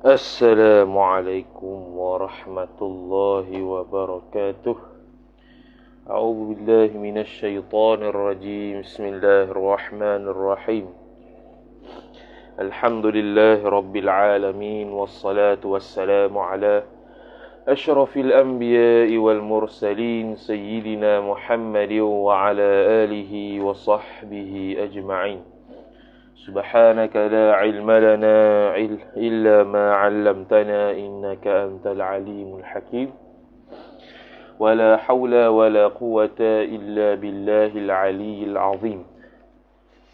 Assalamualaikum warahmatullahi wabarakatuh. A'udzu billahi minasy syaithanir rajim. Bismillahirrahmanirrahim. Alhamdulillahi rabbil alamin wassalatu wassalamu ala asyrafil anbiya'i wal mursalin sayyidina Muhammadin wa ala alihi wa sahbihi ajma'in. سبحانك لا علم لنا إلا ما علمتنا إنك أنت العليم الحكيم ولا حول ولا قوة إلا بالله العلي العظيم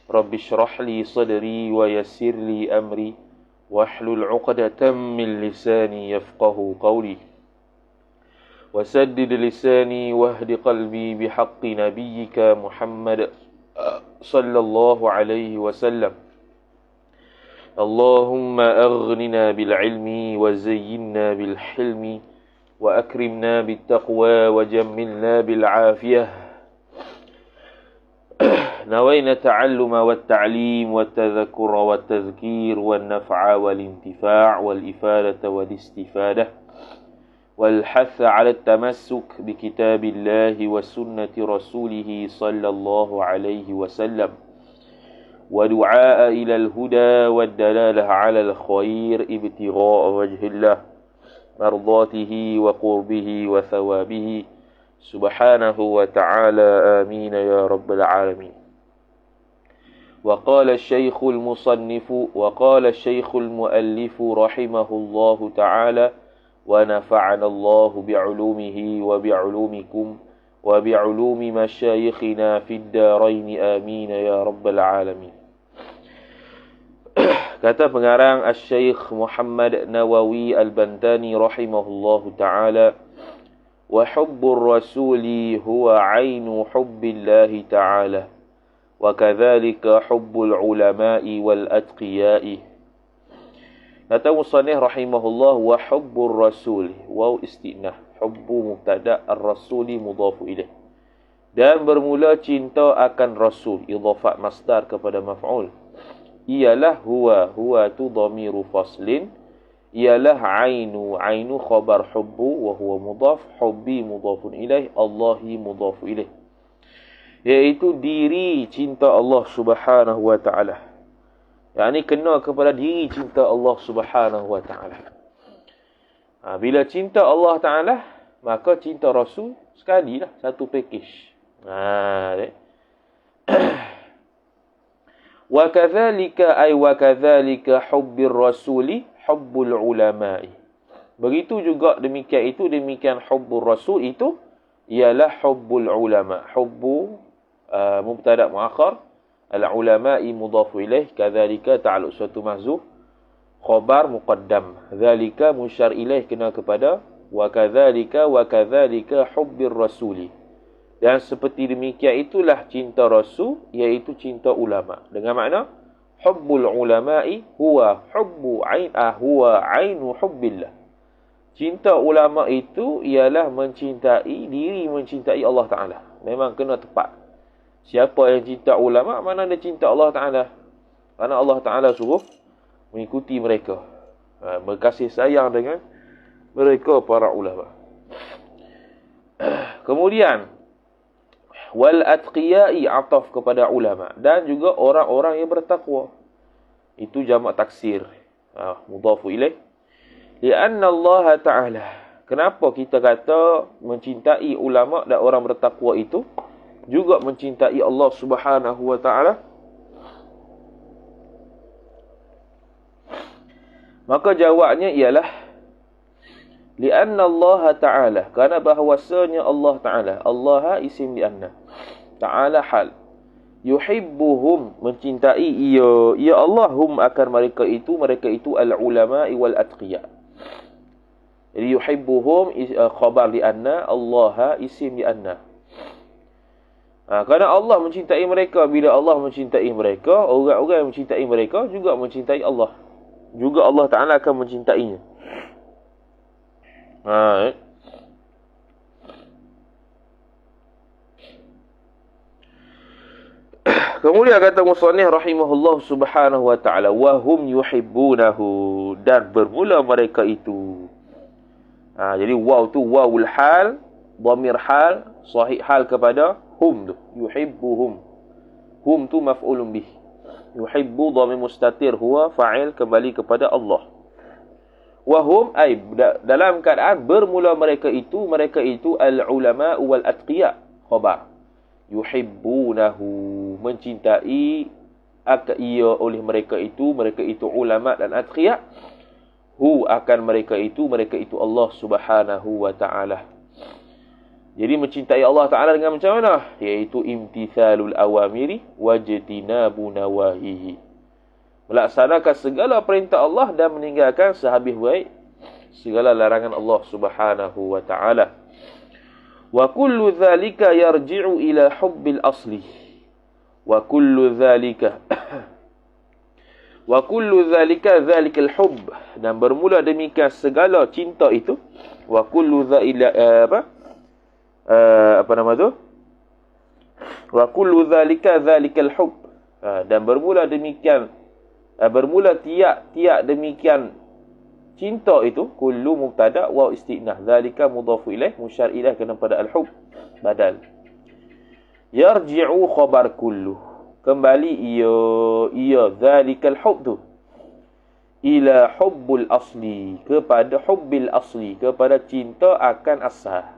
رب اشرح لي صدري ويسر لي أمري واحلل عقدة من لساني يفقه قولي وسدد لساني واهد قلبي بحق نبيك محمد صلى الله عليه وسلم اللهم أغننا بالعلم وزينا بالحلم وأكرمنا بالتقوى وجملنا بالعافية نوينا التعلم والتعليم والتذكر والتذكير والنفع والانتفاع والإفادة والاستفادة والحث على التمسك بكتاب الله وسنة رسوله صلى الله عليه وسلم ودعاء إلى الهدى والدلالة على الخير ابتغاء وجه الله مرضاته وقربه وثوابه سبحانه وتعالى آمين يا رب العالمين. وقال الشيخ المؤلف رحمه الله تعالى ونفعنا الله بعلومه وبعلومكم وبعلوم مشايخنا في الدارين آمين يا رب العالمين. Kata pengarang Asy-Syaikh Muhammad Nawawi Al-Bantani rahimahullahu ta'ala, wa hubbur rasuli huwa ainu hubbillahi ta'ala wa kadzalika hubbul ulama'i wal atqiya'i. Kata musannif rahimahullah, wa hubbur rasul, waw istinah, hubbu mubtada, ar-rasuli mudhafu ilaih. Dan bermula cinta akan rasul, idhafat masdar kepada maf'ul. Ialah huwa tu dhamiru faslin, ialah ainu khabar hubbu wa huwa mudhaf, hubbi mudhafun ilaih, Allahi mudhafu ilaih. Iaitu diri cinta Allah Subhanahu wa ta'ala. Yang ini kena kepada diri cinta Allah Subhanahu wa ta'ala. Bila cinta Allah Ta'ala, maka cinta Rasul sekali lah, satu package. Wa kadzalika hubbir rasuli hubbul ulama'i. Begitu juga demikian hubbur rasul itu ialah hubbul ulama. Hubbu mubtada muakhar, al-ulama'i mudhafu ilaih, kadzalika ta'alluq suatu mahzuf, khabar muqaddam, dzalika musyar ilaih kena kepada wa kadzalika hubbir rasuli. Dan seperti demikian itulah cinta rasul, iaitu cinta ulama. Dengan makna hubbul ulama'i huwa ainu hubbillah. Cinta ulama itu ialah mencintai Allah Ta'ala. Memang kena tepat. Siapa yang cinta ulama, mana dia cinta Allah Ta'ala? Kerana Allah Ta'ala suruh mengikuti mereka, berkasih sayang dengan mereka para ulama. Kemudian wal atqiya'i, ataf kepada ulama, dan juga orang-orang yang bertakwa. Itu jamak taksir, mudhafu ilaih. Lianna Allah Ta'ala, kenapa kita kata mencintai ulama dan orang bertakwa itu juga mencintai Allah Subhanahu wa ta'ala? Maka jawabnya ialah lianna Allah Ta'ala, kerana bahawasanya Allah Ta'ala, Allah isim lianna, Ta'ala hal, yuhibbuhum, mencintai ia Allah, hum akan mereka itu al-ulama'i wal atqiya. Jadi yuhibbuhum khabar lianna, Allah isim lianna. Kerana Allah mencintai mereka, bila Allah mencintai mereka, orang-orang yang mencintai mereka juga mencintai Allah. Juga Allah Ta'ala akan mencintainya. Kemudian kata musannif rahimahullah subhanahu wa ta'ala, wa hum yuhibbunahu, dan bermula mereka itu. Jadi waw tu wawul hal, dhamir hal, sahih hal kepada hum tu, yuhibbuhum. Hum tu maf'ulun bih. Yuhibbu dhamir mustatir, huwa fa'il, kembali kepada Allah. Wa hum ay, dalam keadaan bermula mereka itu al-ulama wal atqiya, khabar. Yuhibbunahu, mencintai ia oleh mereka itu ulama dan atqiya. Hu, akan mereka itu Allah subhanahu wa ta'ala. Jadi mencintai Allah ta'ala dengan macam mana? Iaitu imtithalul awamiri wajtinabu nawahihi, melaksanakan segala perintah Allah dan meninggalkan sehabis baik segala larangan Allah subhanahu wa ta'ala. Wa kullu dhalika yarji'u ila hubbil asli. Wa kullu dhalika dhalikal hubb, dan bermula demikian segala cinta itu. Wa kullu dhalika Wa kullu dhalika dhalikal hubb, dan bermula demikian tiap demikian cinta itu. Kullu mubtada wa istinah, zalika mudhafu ilaih, musyar ilaih kepada al-hub badal. Yarji'u khabar kullu, kembali ia zalikal hub tu ila hubbul asli, kepada hubbil asli, kepada cinta akan asal.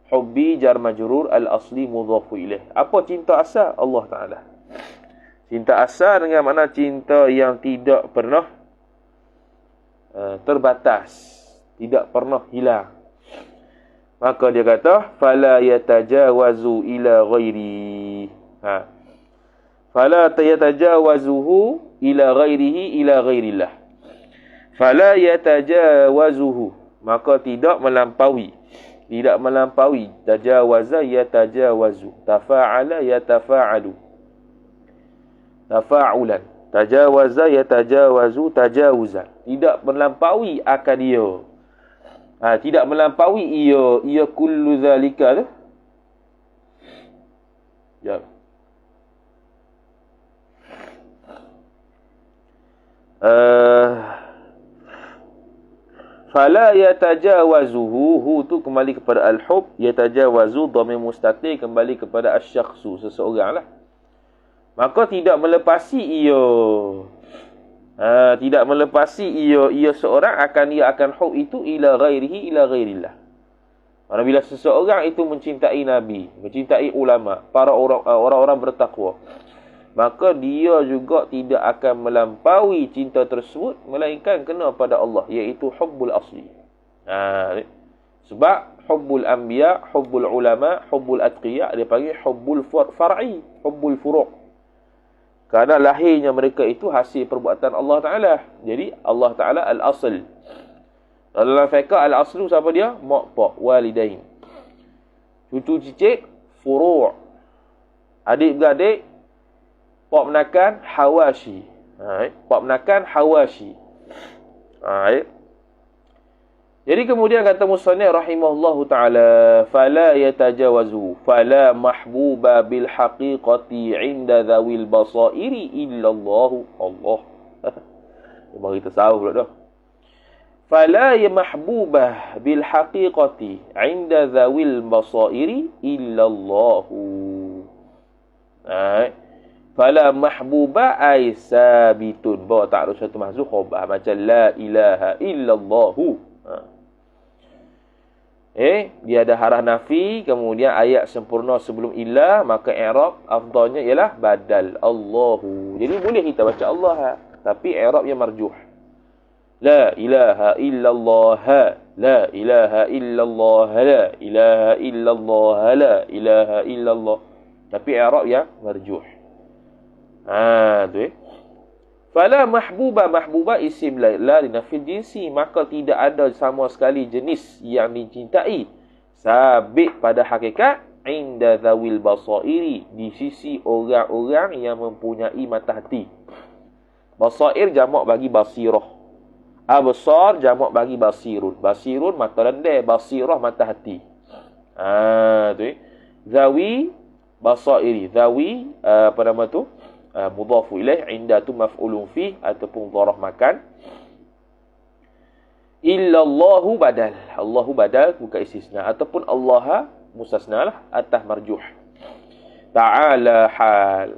Hubbi jar majrur, al asli mudhafu ilaih. Apa cinta asal? Allah Taala. Cinta asal dengan makna cinta yang tidak pernah terbatas, tidak pernah hilang. Maka dia kata fala yatajawazu ila ghairi. Fala yatajawazuhu ila ghairihi ila ghairillah. Fala yatajawazuhu, maka tidak melampaui. Tajawaza yatajawazu, tafa'ala yatafa'alu, tafa'ulan. Tajawaza yatajawazu tajawuzan, tidak melampaui akan dia. Tidak melampaui ia kullu zalika tu. Ya. Fala yatajawazuhu, hu tu kembali kepada al-hub, yatajawazu dhamir mustatir, kembali kepada asy-syakhsu, seseorang lah. Maka tidak melepasi ia. Tidak melepasi ia seorang akan hub itu ila ghairihi ila ghairillah. Apabila seseorang itu mencintai Nabi, mencintai ulama, para orang-orang bertakwa, maka dia juga tidak akan melampaui cinta tersebut, melainkan kena pada Allah, iaitu hubbul asli. Sebab hubbul anbiya, hubbul ulama, hubbul atqiya, dia panggil hubbul far'i, hubbul furu'. Kerana lahirnya mereka itu hasil perbuatan Allah Ta'ala. Jadi Allah Ta'ala al-asl. Dalam fiqh al-aslu siapa dia? Mak, pak, walidain. Cucu cicit, furu'. Adik-beradik, pak menakan, hawashi. Pak menakan, hawashi. Jadi kemudian kata musannif rahimahullahu ta'ala, fala yatajawazu, fala mahbuba bil haqiqati inda dhawil basairi illallahu Allah. Mari kita tahu pula dah. Fala mahbuba bil haqiqati inda dhawil basairi illallahu. Fala mahbuba ay sabitun. Bawa ta'aruf satu mahzuf khabar macam la ilaha illallahu. Dia ada harah nafi, kemudian ayat sempurna sebelum illa, maka i'rab afdalnya ialah badal Allahu. Jadi boleh kita baca Allah, tapi i'rabnya marjuh. La ilaha illallah, la ilaha illallah, la ilaha illallah, la ilaha illallah. Tapi i'rab yang marjuh. Tu Fala mahbuba isim la linafil jinsi, maka tidak ada sama sekali jenis yang dicintai sabit pada hakikat inda zawil basairi, di sisi orang-orang yang mempunyai mata hati. Basair jamak bagi basirah, absar jamak bagi basirun. Basirun mata landai, basirah mata hati. Zawi basairi. Zawi apa nama tu? Mudhafu ilaih, inda tu maf'ulun fih ataupun dharaf makan. Illallahu badal. Allahu badal bukan istisna ataupun Allah mustasna lah atas marjuh. Ta'ala hal.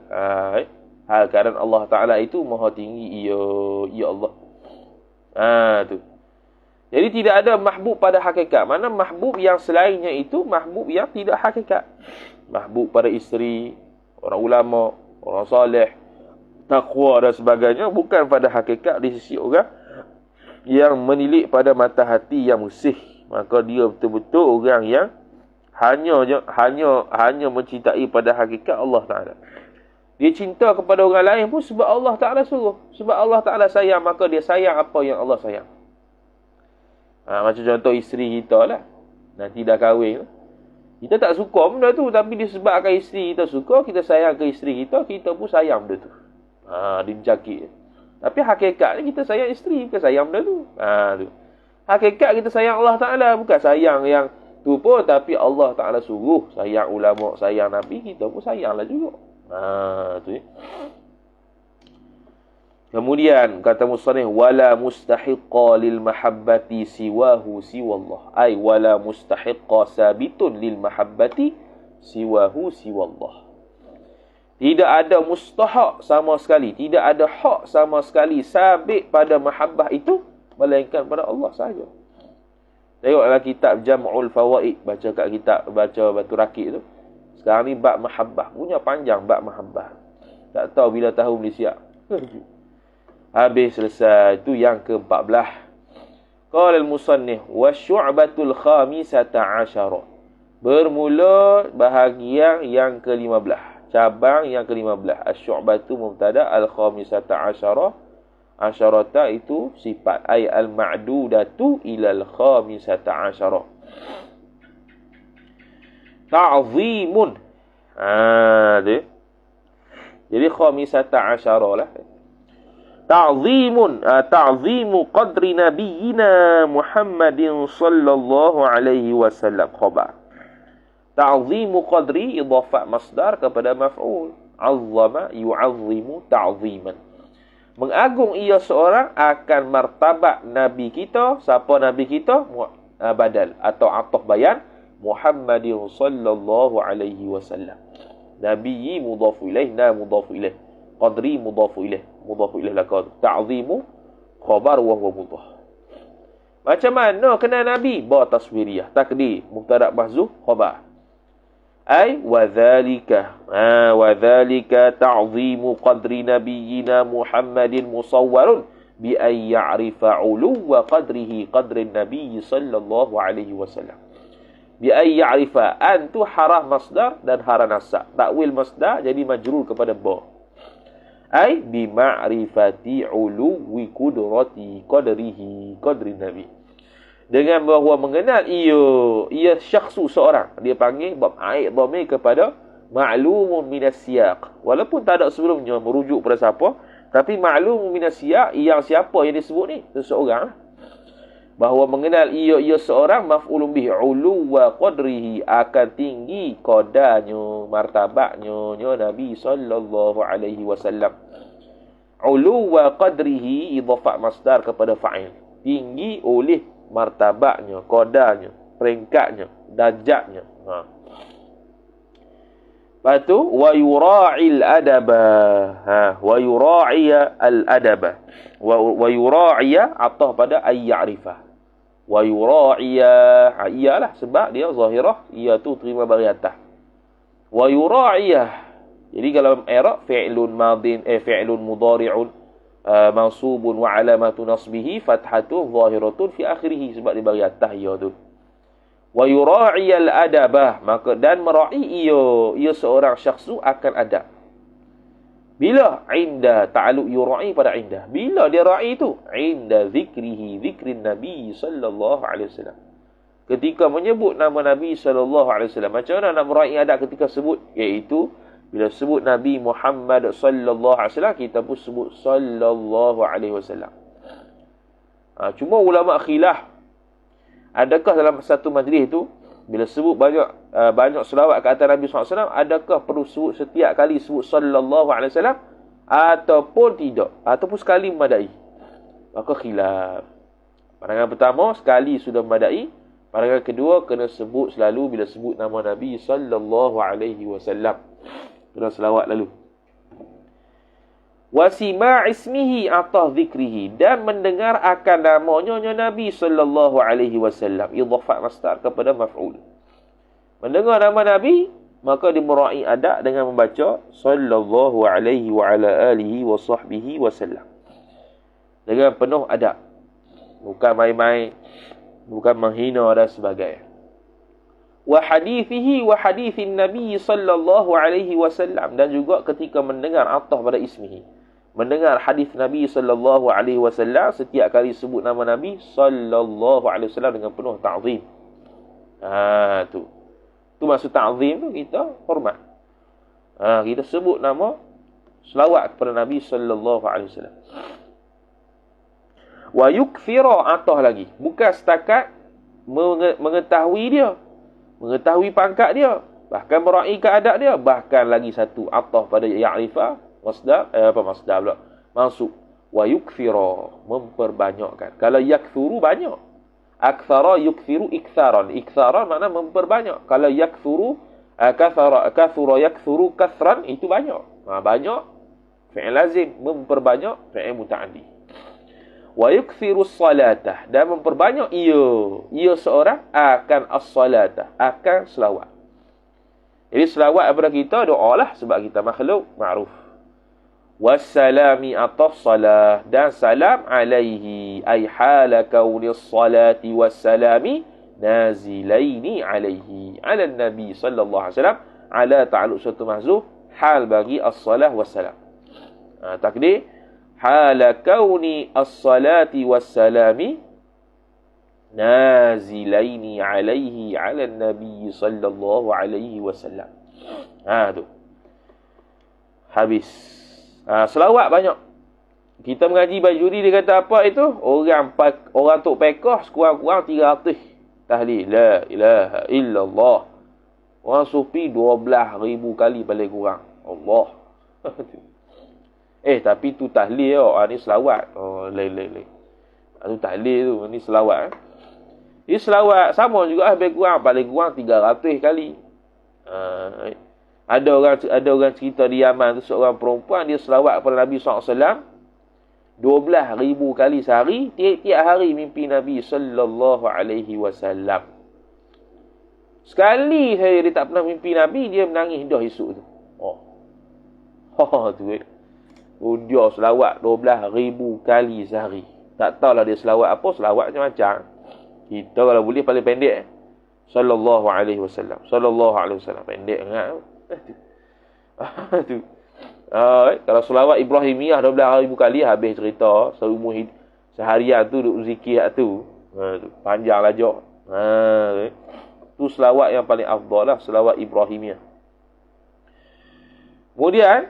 Hal keadaan Allah Ta'ala itu maha tinggi. Ya Allah. Tu. Jadi tidak ada mahbub pada hakikat. Mana mahbub yang selainnya itu mahbub yang tidak hakikat. Mahbub pada isteri, orang ulama, orang soleh, taqwa dan sebagainya bukan pada hakikat di sisi orang yang menilik pada mata hati yang bersih. Maka dia betul-betul orang yang hanya mencintai pada hakikat Allah Ta'ala. Dia cinta kepada orang lain pun sebab Allah Ta'ala suruh. Sebab Allah Ta'ala sayang, maka dia sayang apa yang Allah sayang. Macam contoh isteri kita lah. Nanti dah kahwin. Kita tak suka benda tu. Tapi disebabkan isteri kita suka, kita sayang ke isteri kita, kita pun sayang benda tu. Dia mencakik. Tapi hakikatnya kita sayang isteri, bukan sayang benda tu. Tu. Hakikat kita sayang Allah Ta'ala, bukan sayang yang tu pun. Tapi Allah Ta'ala suruh sayang ulama, sayang Nabi, kita pun sayanglah juga. Tu ya. Kemudian kata musannif, wala mustahiqqa lil mahabbati siwahu siwallah. Ai wala mustahiqqa sabitun lil mahabbati siwahu siwallah. Tidak ada mustahak sama sekali, tidak ada hak sama sekali sabit pada mahabbah itu melainkan pada Allah sahaja. Tengoklah kitab Jam'ul Fawaid, baca kat kitab, baca Batu Rakit tu. Sekarang ni bab mahabbah, punya panjang bab mahabbah. Tak tahu bila tahu boleh siap. Habis selesai. Itu yang ke-14. Qala al-musannif wa syu'batul khamisata asyara. Bermula bahagian yang ke-15. Cabang yang ke-15. Asy-syu'batu mubtada, al-khamisata asyara. Asyarata itu sifat. Ay al-ma'dudatu ilal khamisata asyara. Ta'zimun. Dia. Jadi khamisata asyara lah. Ta'zimu qadri nabiyyina Muhammadin sallallahu alaihi wasallam. Khabar. Ta'zimu qadri idhafah masdar kepada maf'ul. Azzama yu'azzimu ta'ziman. Mengagung ia seorang akan martabat Nabi kita. Siapa Nabi kita? Badal atau ataf bayan. Muhammadin sallallahu alaihi wasallam. Nabiyyi mudhafu ilaih, na mudhafu ilaih. Qadri mudhafu ilaih. Mudhafu ilaih laqad. Ta'zimu khabar wa huwa mudhaf. Macam mana kenal Nabi? Ba taswiriyah. Takdir mubtada mahzuf khabar. Ai wa dhalika ta'zimu qadri nabiyyina Muhammadin musawwarun bi an ya'rifa 'uluwa qadrihi qadri nabiy sallallahu alaihi wasallam. Bi an ya'rifa, an tu harah masdar dan harah nasab. Takwil masdar jadi majrur kepada ba. Ai bi ma'rifati 'uluwi qudrati qadrihi qadri nabi. Dengan bahawa mengenal ia syakhsu seorang, dia panggil bab aid dhamir kepada ma'lumun minas siyaq. Walaupun tak ada sebelumnya merujuk pada siapa, tapi ma'lumun minas siyaq yang siapa yang disebut ni? Seseorang. Bahawa mengenal ia seorang maf'ulun bih, ulu wa qadrihi, akan tinggi qadarnya, martabatnya Nabi sallallahu alaihi wasallam. Ulu wa qadrihi idhafah masdar kepada fa'il. Tinggi oleh martabatnya, qadarnya, peringkatnya, darjatnya. Lepas tu wa yura'il adaba. Wa yura'iya al-adaba. Wa yura'iya atah pada ay ya'rifah. Wa yura'iya, iyalah sebab dia zahirah, ia tu terima bari atas. Wa yura'iya. Jadi kalau i'rab fi'lun madin, fi'lun mudhari'un mansubun wa alamatu nasbihi fathatun zahiratun fi akhirih, sebab dia bagi atas ia tu. Wa yura'iyal adabah, maka dan mera'i ia seorang syakhsu akan adab. Bila? Inda, ta'alluq yura'i pada inda. Bila dia ra'i tu? Inda zikrihi, zikrin Nabi sallallahu alaihi wasallam. Ketika menyebut nama Nabi sallallahu alaihi wasallam. Macam mana nak mera'i adab ketika sebut? Iaitu bila sebut Nabi Muhammad sallallahu alaihi wasallam, kita pun sebut sallallahu alaihi wasallam. Cuma ulama khilaf, adakah dalam satu majlis itu Bila sebut banyak selawat ke atas Nabi SAW, adakah perlu sebut setiap kali sebut sallallahu alaihi wasallam ataupun tidak, ataupun sekali memadai? Maka khilaf. Pandangan pertama, sekali sudah memadai. Pandangan kedua, kena sebut selalu bila sebut nama Nabi sallallahu alaihi wasallam. Kena selawat lalu. Wasima' ismihi atau zikrihi, dan mendengar akan namanya Nabi sallallahu alaihi wasallam, idhafat masdar kepada maf'ul. Mendengar nama Nabi, maka dimurai adab dengan membaca sallallahu alaihi wa ala alihi wa sahbihi wasallam. Dengan penuh adab. Bukan main-main, bukan menghina dan sebagainya. Wa hadithihi wa hadithin Nabi sallallahu alaihi wasallam, dan juga ketika mendengar atah pada ismihi, mendengar hadis Nabi sallallahu alaihi wasallam, setiap kali sebut nama Nabi sallallahu alaihi wasallam dengan penuh ta'zim. Tu maksud ta'zim tu, kita hormat. Kita sebut nama, selawat kepada Nabi sallallahu alaihi wasallam. Wa yukthira atah lagi, bukan setakat mengetahui dia, mengetahui pangkat dia, bahkan meraihkan adab dia, bahkan lagi satu atah pada ya'rifah, masdar pula, mansub. Wa yukthira, memperbanyakkan. Kalau yakthuru, banyak. Akthara yukthiru iktharan. Iktharan makna memperbanyak. Kalau yakthuru, kathura yakthuru kathran, itu banyak. Banyak fi'il lazim, memperbanyak fi'il muta'addi. Wa yukthiru salatah, dan memperbanyak ia seorang akan as-salatah, akan selawat. Jadi selawat kepada kita doa lah, sebab kita makhluk ma'ruf. Wassalami ataf salah, dan salam alaihi, ay hala kaunis salati wassalami nazilaini alaihi, ala nabi sallallahu alaihi wasallam, ala ta'alluq suatu mahzuf, hal bagi as-salah wassalam. Takdir hala kauni as-salati wassalami nazilaini alaihi ala nabi sallallahu alaihi wasallam. Tu habis. Selawat banyak. Kita mengaji bajuri, dia kata apa itu? Orang tok pekah sekurang-kurang 300 tahlil la ilaha illallah. Orang sufi 12,000 kali paling kurang. Allah. Tapi tu tahlil ni selawat. Lain. Tu tahlil tu, ni selawat. Ini selawat sama juga lebih kurang, paling kurang 300 kali. Ada orang cerita di Yaman tu, seorang perempuan, dia selawat kepada Nabi SAW 12,000 kali sehari. Tiap-tiap hari mimpi Nabi sallallahu alaihi wasallam. Sekali saya dia tak pernah mimpi Nabi, dia menangis dah esok tu. Dia selawat 12,000 kali sehari. Tak tahulah dia selawat apa, selawat macam-macam. Kita kalau boleh paling pendek, sallallahu alaihi wasallam. Sallallahu alaihi wasallam, pendek sangat. Kalau selawat Ibrahimiyah 12,000 kali, habis cerita seumur seharian tu duk zikir tu. Panjang lajak. Tu selawat yang paling afdal lah, selawat Ibrahimiyah. Kemudian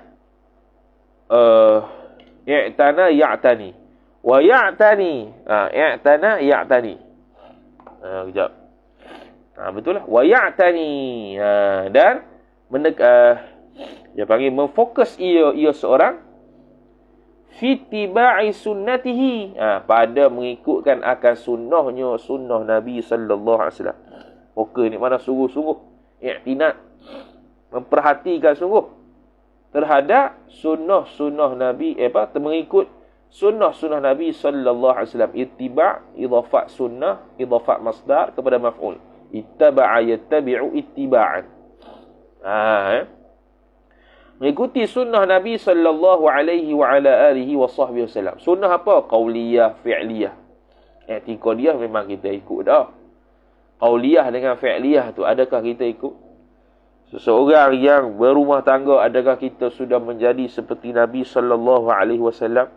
i'tana ya'tani wa ya'tani. I'tana ya'tani. Kejap. Betul lah. Wa ya'tani. Dan dia panggil memfokus ia seorang fi tiba'i sunnatihi, pada mengikutkan akan sunnah Nabi sallallahu alaihi wasallam. Fokus ni mana sungguh-sungguh i'tinat, memperhatikan sungguh terhadap sunnah Nabi, mengikut sunnah Nabi sallallahu alaihi wasallam. Ittiba' idhafat sunnah, idhafat masdar kepada maf'ul. Ittaba'a yattabi'u ittiba'an. Mengikuti sunnah Nabi sallallahu alaihi wa ala alihi wa sahbihi wasallam. Sunnah apa? Qauliyah, fi'liyah. I'tiqadiyah memang kita ikut dah. Qauliyah dengan fi'liyah tu, adakah kita ikut? Seseorang yang berumah tangga, adakah kita sudah menjadi seperti Nabi sallallahu alaihi wasallam?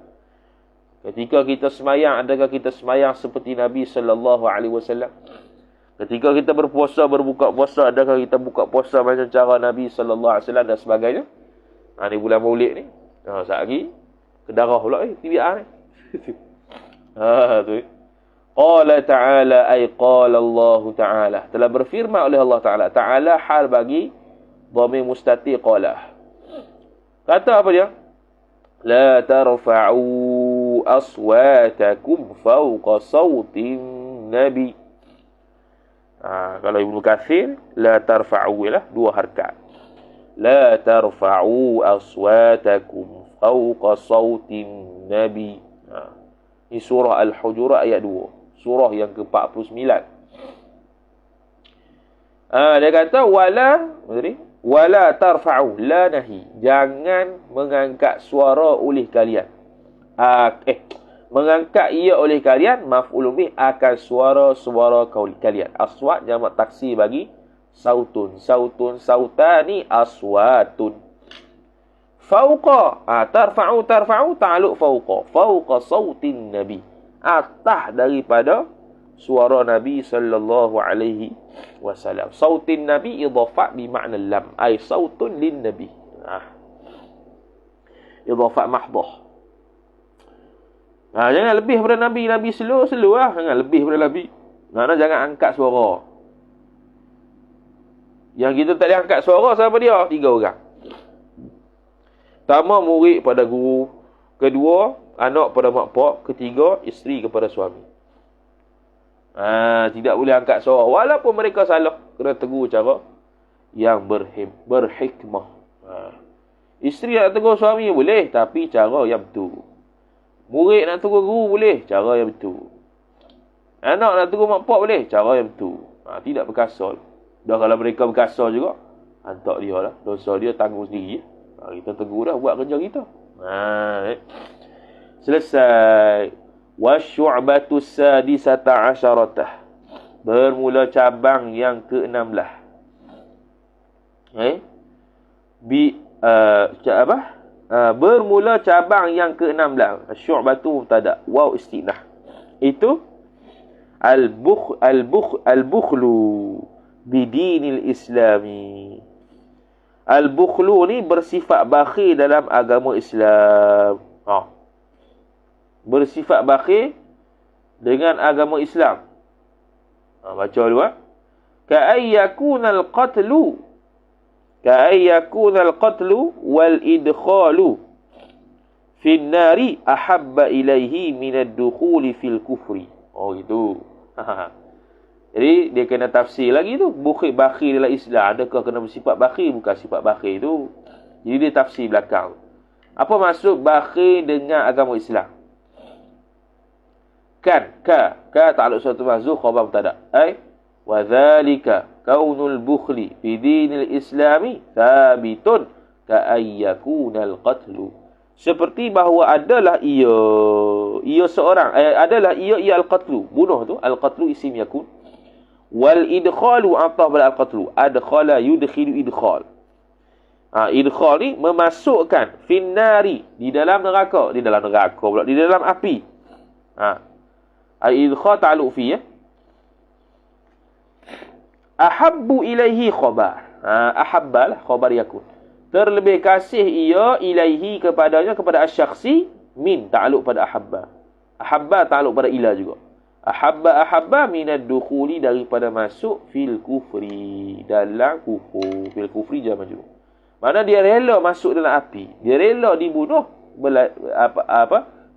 Ketika kita semayang, adakah kita semayang seperti Nabi sallallahu alaihi wasallam? Ketika kita berpuasa, berbuka puasa, adakah kita buka puasa macam cara Nabi sallallahu alaihi wasallam dan sebagainya? Ni bulan Maulid ni. Saat lagi kedarah pula tibi'ah ni. Tu. Qala ta'ala ay qala Allah ta'ala. Telah berfirman oleh Allah Ta'ala. Ta'ala hal bagi dhamir mustatir qala. Kata apa dia? La tarfa'u aswatakum fawqa sawtin nabi. Kalau Ibnu Katsir, la tarfa'u lah, dua harakat. La tarfa'u aswatakum fawqa sawtin nabi. Ini surah Al-Hujurat ayat 2. Surah yang ke-49. Dia kata wala tarfa'u, la nahi. Jangan mengangkat suara oleh kalian. Mengangkat ia oleh kalian, maf'ul bih akan suara-suara kalian. Aswat jamak taksir bagi sautun. Sautun, sautani, aswatun. Fauqa, tarfa'u ta'aluk fauqa. Fauqa sautin nabi. Atas daripada suara Nabi sallallahu alaihi wasallam. Sautin nabi idhafat bi makna lam, ay sautun lin nabi. Idhafat mahdah. Jangan lebih daripada nabi. Nabi slow lah. Jangan lebih daripada nabi. Jangan angkat suara. Yang kita tak boleh angkat suara siapa dia? 3 orang. Pertama, murid pada guru. Kedua, anak pada mak pak. Ketiga, isteri kepada suami. Tidak boleh angkat suara. Walaupun mereka salah, kena tegur cara yang berhikmah. Isteri nak tegur suami boleh, tapi cara yang betul. Murid nak tegur guru boleh, cara yang betul. Anak nak tegur mak pak boleh, cara yang betul. Tidak berkasar. Dah kalau mereka berkasar juga, hantar dia lah. Dosa dia tanggung sendiri. Kita tegur dah, buat kerja kita. Selesai. Wasyu'batu sadisata asyaratah. Bermula cabang yang ke-16. Bermula cabang yang ke-16. Syu'batu mubtada, waw istinah. Itu al-bukhlu bidinil islami. Al-bukhlu ni bersifat bakhil dalam agama Islam. Bersifat bakhil dengan agama Islam. Baca dulu. Ka'ayyakunal qatlu wal idkhalu fin nari ahabba ilaihi minad dukhuli fil kufri. Gitu. Jadi dia kena tafsir lagi tu. Bakhil dalam Islam, adakah kena bersifat bakhil? Bukan sifat bakhil tu. Jadi dia tafsir belakang. Apa maksud bakhil dengan agama Islam? Ka ta'aluk suatu mahzuf khabar mubtada. Wa dzalika kaunul bukhli fi dinil islami thabitun ka ayyakunal qatlu. Seperti bahawa adalah ia seorang, adalah ia al-qatlu, bunuh tu, al-qatlu isim yakun. Wal idkhalu atah pada al-qatlu, adkhala yudkhilu idkhal. Idkhal ni memasukkan finnari, di dalam neraka pula, di dalam api. Idkhal ta'aluk fi, ahabbu ilaihi khabar. Ahabbalah khabar yakun. Terlebih kasih ia ilaihi kepadanya, kepada asyakhsi, min ta'aluk pada ahabba. Ahabba ta'aluk pada ila juga. Ahabba minad dukhuli, daripada masuk fil kufri, dalam kufur. Fil kufri jamak majrur. Mana dia rela masuk dalam api. Dia rela dibunuh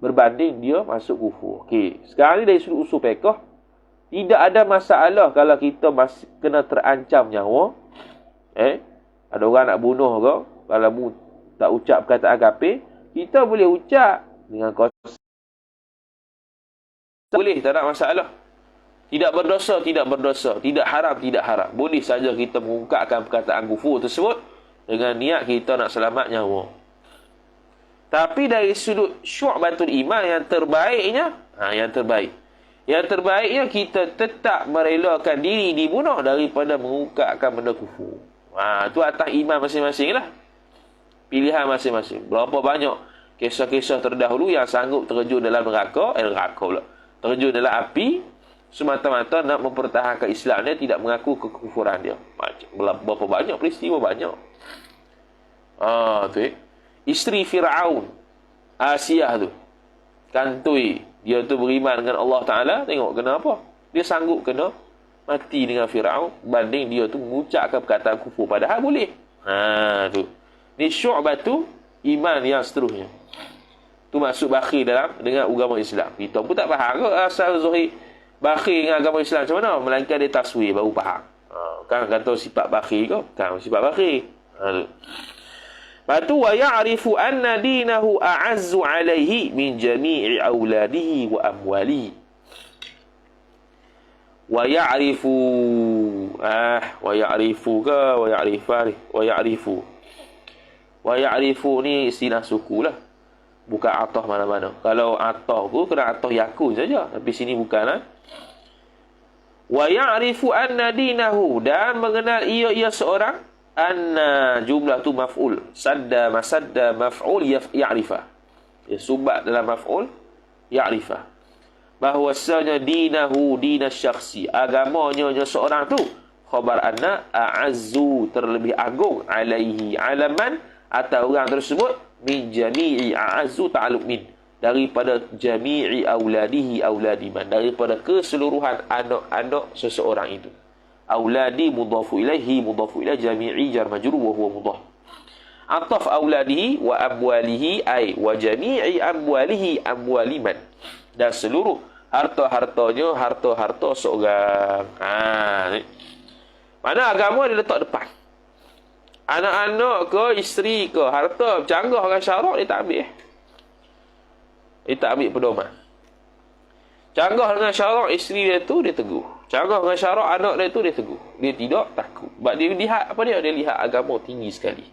berbanding dia masuk kufur. Okey, sekarang ni dari sudut usul fiqh, tidak ada masalah kalau kita kena terancam nyawa. Ada orang nak bunuh kau, kalau mu tak ucap perkataan kafir, kita boleh ucap dengan kosa. Boleh, tak ada masalah. Tidak berdosa. Tidak haram. Boleh saja kita mengungkapkan perkataan kufur tersebut dengan niat kita nak selamat nyawa. Tapi dari sudut syu'batul iman, yang terbaiknya kita tetap merelakan diri dibunuh daripada mengungkapkan benda kufur. Itu atas iman masing-masing lah. Pilihan masing-masing. Berapa banyak kisah-kisah terdahulu yang sanggup terjun dalam neraka pula. Terjun dalam api semata-mata nak mempertahankan Islam dia, tidak mengaku kekufuran dia. Berapa banyak peristiwa, banyak. Isteri Fir'aun, Asiyah tu. kantoi. Dia tu beriman dengan Allah Ta'ala. Tengok kenapa. Dia sanggup kena mati dengan Fir'aun. Banding dia tu mengucapkan perkataan kufur. Padahal boleh. Tu. Ni Syu'bah tu iman yang seterusnya. Tu masuk bakhil dengan agama Islam. Kita pun tak faham ke asal Zuhair bakhil dengan agama Islam macam mana? Melainkan dia taswir baru faham. Kan kata sifat bakhil ke? Kan sifat bakhil. Lepas tu wa ya'rifu anna dinahu a'azzu alaihi min jami'i auladihi wa amwalihi. Wa ya'rifu wa ya'rifu ke wa ya'rifari wa ya'rifu. Wa ya'rifu ni istilah suku lah. Bukan atah mana-mana. Kalau atah tu kena atah yakun saja. Tapi sini bukanlah. Wa ya'rifu anna dinahu, dan mengenal ia seorang, anna jumlah tu maf'ul. Sadda masadda maf'ul ya'rifah. Ya, subat dalam maf'ul ya'rifah. Bahwasanya dinahu dinas syakhsi, agamanya seorang tu, khabar anna a'azzu, terlebih agung, alaihi alaman, atau orang tersebut, min jami'i a'azzu ta'alluq min, daripada jami'i auladihi auladiman, daripada keseluruhan anak-anak seseorang itu. Auladi mudhafu ilaihi mudhafu ilaih jami'i jar majrur wa huwa mudhaf. Ataf auladihi wa amwalihi ay wa jami'i amwalihi amwaliman, dan seluruh harta-hartanya harta-harta seorang. Mana agama dia letak depan. Anak-anak ke, isteri ke, harta bercanggah dengan syarak, dia tak ambil. Dia tak ambil pedoman. Canggah dengan syarak isteri dia tu, dia tegur. Canggah dengan syarak anak dia tu, dia tegur. Dia tidak takut. Sebab dia lihat apa dia? Dia lihat agama tinggi sekali.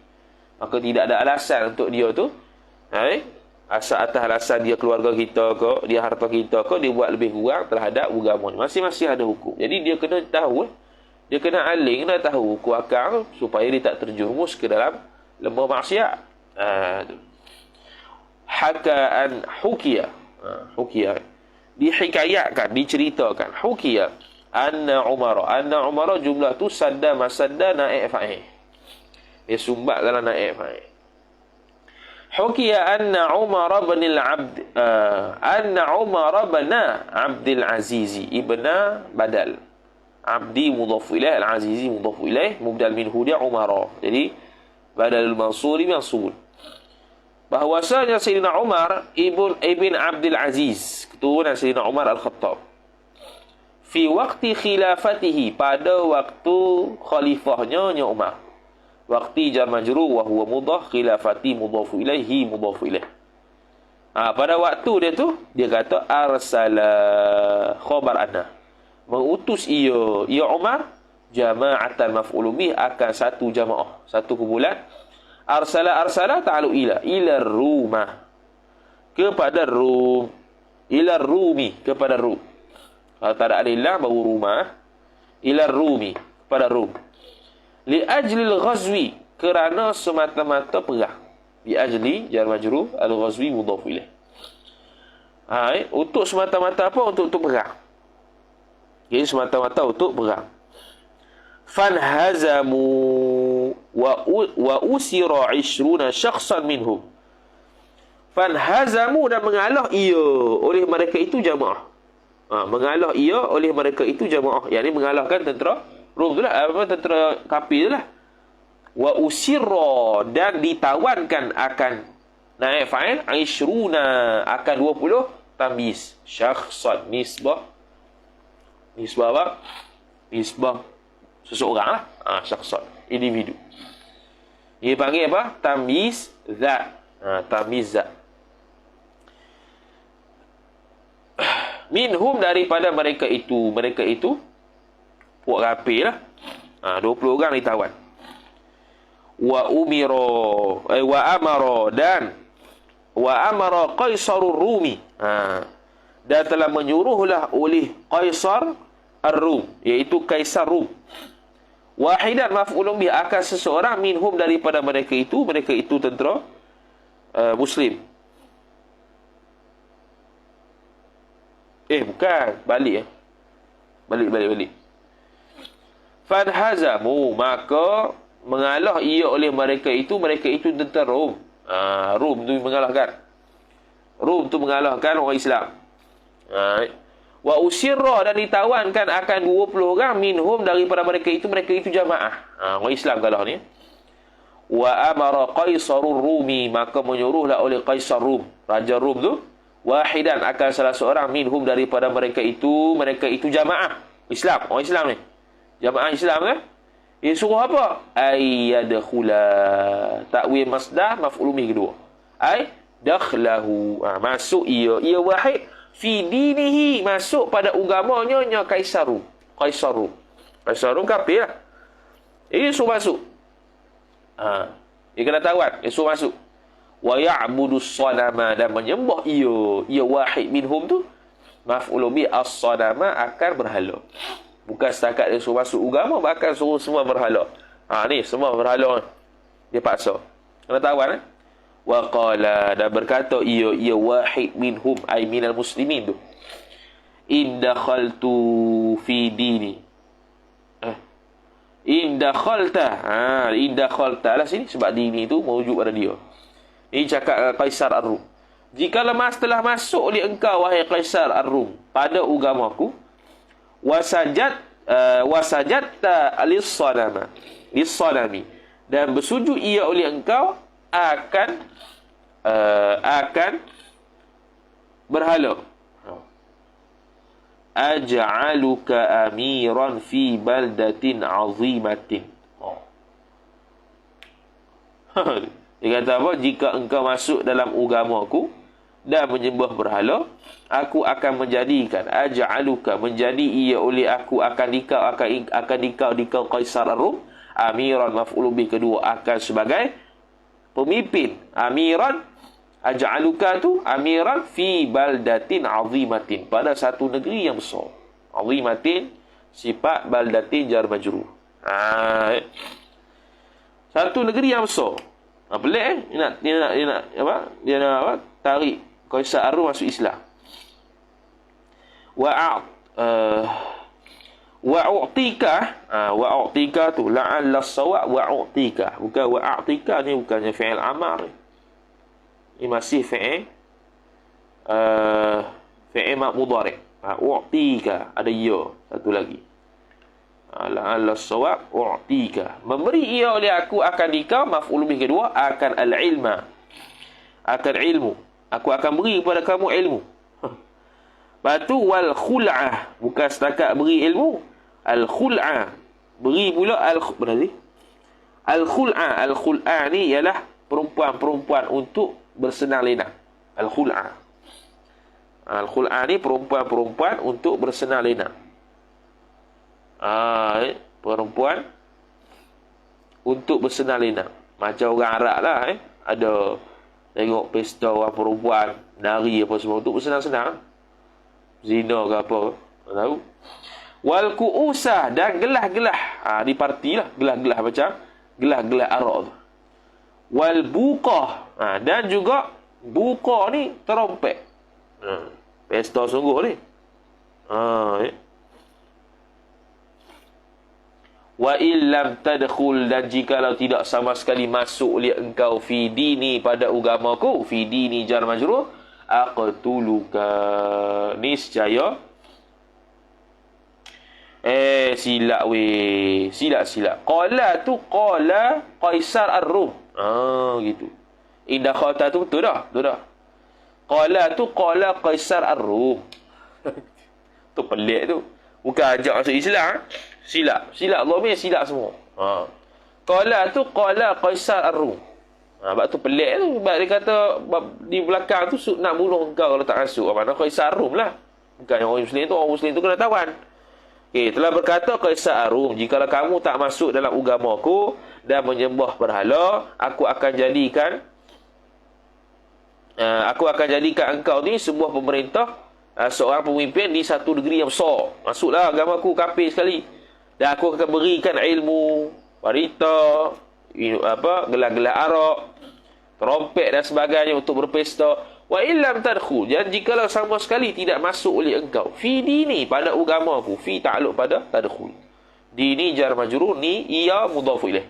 Maka tidak ada alasan untuk dia tu, asal atas alasan dia keluarga kita ke, dia harta kita ke, dia buat lebih kurang terhadap agama ni. Masing-masing ada hukum. Jadi dia kena tahu, dia kena aling, kena tahu hukum akal supaya dia tak terjerumus ke dalam lembah maksiat. Hakaan hukiya. Hukiya. Dihikayatkan, diceritakan. Hukiya. Anna Umar jumlah tu sadda masadda naik fa'ih. Dia sumbat dalam naik fa'ih. Hukiya anna Umar bin al-Abd anna Umar bin Abdul Aziz ibna badal. Abdi mudhaf ilaih, al-Azizi mudhaf ilaih, mubdal minhu dia Umar. Jadi badal mansuri mansubun. Bahwasanya Sayyidina Umar ibn Abdul Aziz, keturunan Sayyidina Umar Al-Khattab, fi waqti khilafatihi, pada waktu khalifahnya Umar. Waqti jar majrur wa huwa mudhaf, khilafati mudhaf ilaihi mudhaf ilaih. Pada waktu dia tu, dia kata arsala khabar anna, mengutus ia Umar, jama'atan maf'ulun bih, akan satu jamaah, satu kumpulan. Arsala ta'alu ila rumah, kepada Rum, ila rumi, kepada Rum. Kalau tak ada alillah baru rumah, ila rumi, kepada Rum. Li ajlil ghazwi, kerana semata-mata perang. Li ajli jar majrur, al-ghazwi mudhaf ilaih. Untuk semata-mata apa? Untuk perang. Jadi semata-mata untuk perang. Fanhazamu wa usira 20 syakhsan minhum. Fanhazamu, dan mengalah ia oleh mereka itu jamaah. Mengalah ia oleh mereka itu jamaah. Yang ini mengalahkan tentera Rom tu lah, tentera kafir tu lah. Wa usira, dan ditawankan akan naik fa'il 20, akan 20 tamyiz syakhsan, nisbah apa? Nisbah seseorang lah. Syakhsan, individu. Dia panggil apa? Tamyiz zat. Tamyiz zat. Minhum, daripada mereka itu. Mereka itu puak kafir lah. 20 orang ditawan. Wa amara Qaisarur Rumi. Dan telah menyuruhlah oleh Qaisar Ar-Rum, iaitu Kaisar Rum. Wahidan maf'ulun bih, akan seseorang, minhum, daripada mereka itu tentera Muslim. Bukan, balik. Balik. Fanhazamu, maka mengalah ia oleh mereka itu tentera Rum. Rum tu mengalahkan. Rum tu mengalahkan orang Islam. Wa usirra, dan ditawankan akan 20 orang minhum daripada mereka itu jamaah. Orang Islam kalah ni. Wa amara Qaisarur Rumi, maka menyuruhlah oleh Qaisar Rum, raja Rum tu, wahidan, akan salah seorang minhum daripada mereka itu jamaah Islam, orang Islam ni. Jamaah Islam kan? Dia suruh apa? Ayyadkhula. Takwil masdar maf'ul bih kedua. Ay dakhlahu. Masuk ia wahid fi dinihi, masuk pada agamanya Kaisar Rum. Kaisar Rum kafir lah. Dia suruh masuk. Dia kena tawan, dia suruh masuk. Wa ya'budus sanama, dan menyembah ia wahid minhum tu maf'ul bih as-sanama, akan berhala. Bukan setakat dia suruh masuk agama, bahkan suruh semua berhala. Ni semua berhala dia paksa. Kena tawan Wa qala, dan berkata ia wahid minhum ay minal muslimin tu, in dakhaltu fi dini. In dakhalta lah sini, sebab dini tu merujuk pada dia. Ini cakap Qaisar Ar-Rum. Jika lemas telah masuk oleh engkau, wahai Qaisar Ar-Rum, pada agamaku, wasajatta lis-sanami, dan bersujud ia oleh engkau akan berhala. Aj'aluka amiran fi baldatin azimatin. Dia kata apa? Jika engkau masuk dalam agamaku dan menyembah berhala, aku akan menjadikan, aj'aluka, menjadi ia oleh aku, akan dikau Qaisar Ar-Rum, amiran maf'ul bih kedua, akan sebagai pemimpin. Amiran, aj'aluka tu amiran fi baldatin azimatin, pada satu negeri yang besar. Azimatin sifat, baldatin jar majrur. Satu negeri yang besar. Pelik dia nak apa? Tarik Qaisar Ar-Rum masuk Islam. Wa'u'tika tu la'alla as-sawab wa'u'tika, bukan wa'u'tika ni, bukannya fi'il amar ni, masih fi'il mudhari'. U'tika ada ya satu lagi. La'alla as-sawab u'tika, memberi ia oleh aku, akan dikau maf'ul bih kedua, akan al-ilma, akan ilmu, aku akan beri kepada kamu ilmu. Batu wal khul'ah, bukan setakat beri ilmu, al-khul'ah, beri pula al-khul'ah ni ialah perempuan-perempuan untuk bersenang lenang. Al-khul'ah ni perempuan-perempuan untuk bersenang lenang. Perempuan untuk bersenang lenang, macam orang Arab lah. Ada tengok pesta orang perempuan nari apa semua untuk bersenang-senang, zina ke apa, tak tahu. Wal ku'usah, dan gelah-gelah, di parti lah, gelah-gelah macam gelah-gelah Arab tu. Wal buqah, dan juga buqah ni terompet. Pesta sungguh ni. Wa illam tadkhul, dan jikalau tidak sama sekali masuk oleh engkau fi dini, pada agamaku, fi dini jar majrur, aqtuluka, niscaya silap. Qala tu qala Qaisar Ar-Rum. Gitu. Indah khata tu betul dah. Qala tu qala Qaisar Ar-Rum. Tu pelik tu. Bukan ajak masuk Islam. Silap dhamir, silap semua. Qala tu qala Qaisar Ar-Rum. Sebab tu pelik tu. Sebab dia kata di belakang tu nak bunuh engkau kalau tak masuk. Mana Qaisar Ar-Rum lah. Bukan orang Muslim tu kena tawan. Telah berkata Qaisar Ar-Rum, jikalau kamu tak masuk dalam agamaku dan menyembah berhala, aku akan jadikan engkau ni sebuah pemerintah, seorang pemimpin di satu negeri yang besar. Masuklah agamaku, kafir sekali. Dan aku akan berikan ilmu, wanita, gelar-gelar arak, trompet dan sebagainya untuk berpesta. Wa illam tadkhul, dan jikalau sama sekali tidak masuk oleh engkau fi dini, pada agamaku, fi ta'alluq pada tadkhul. Dini jar majrur, ni ia mudhaf ilaih.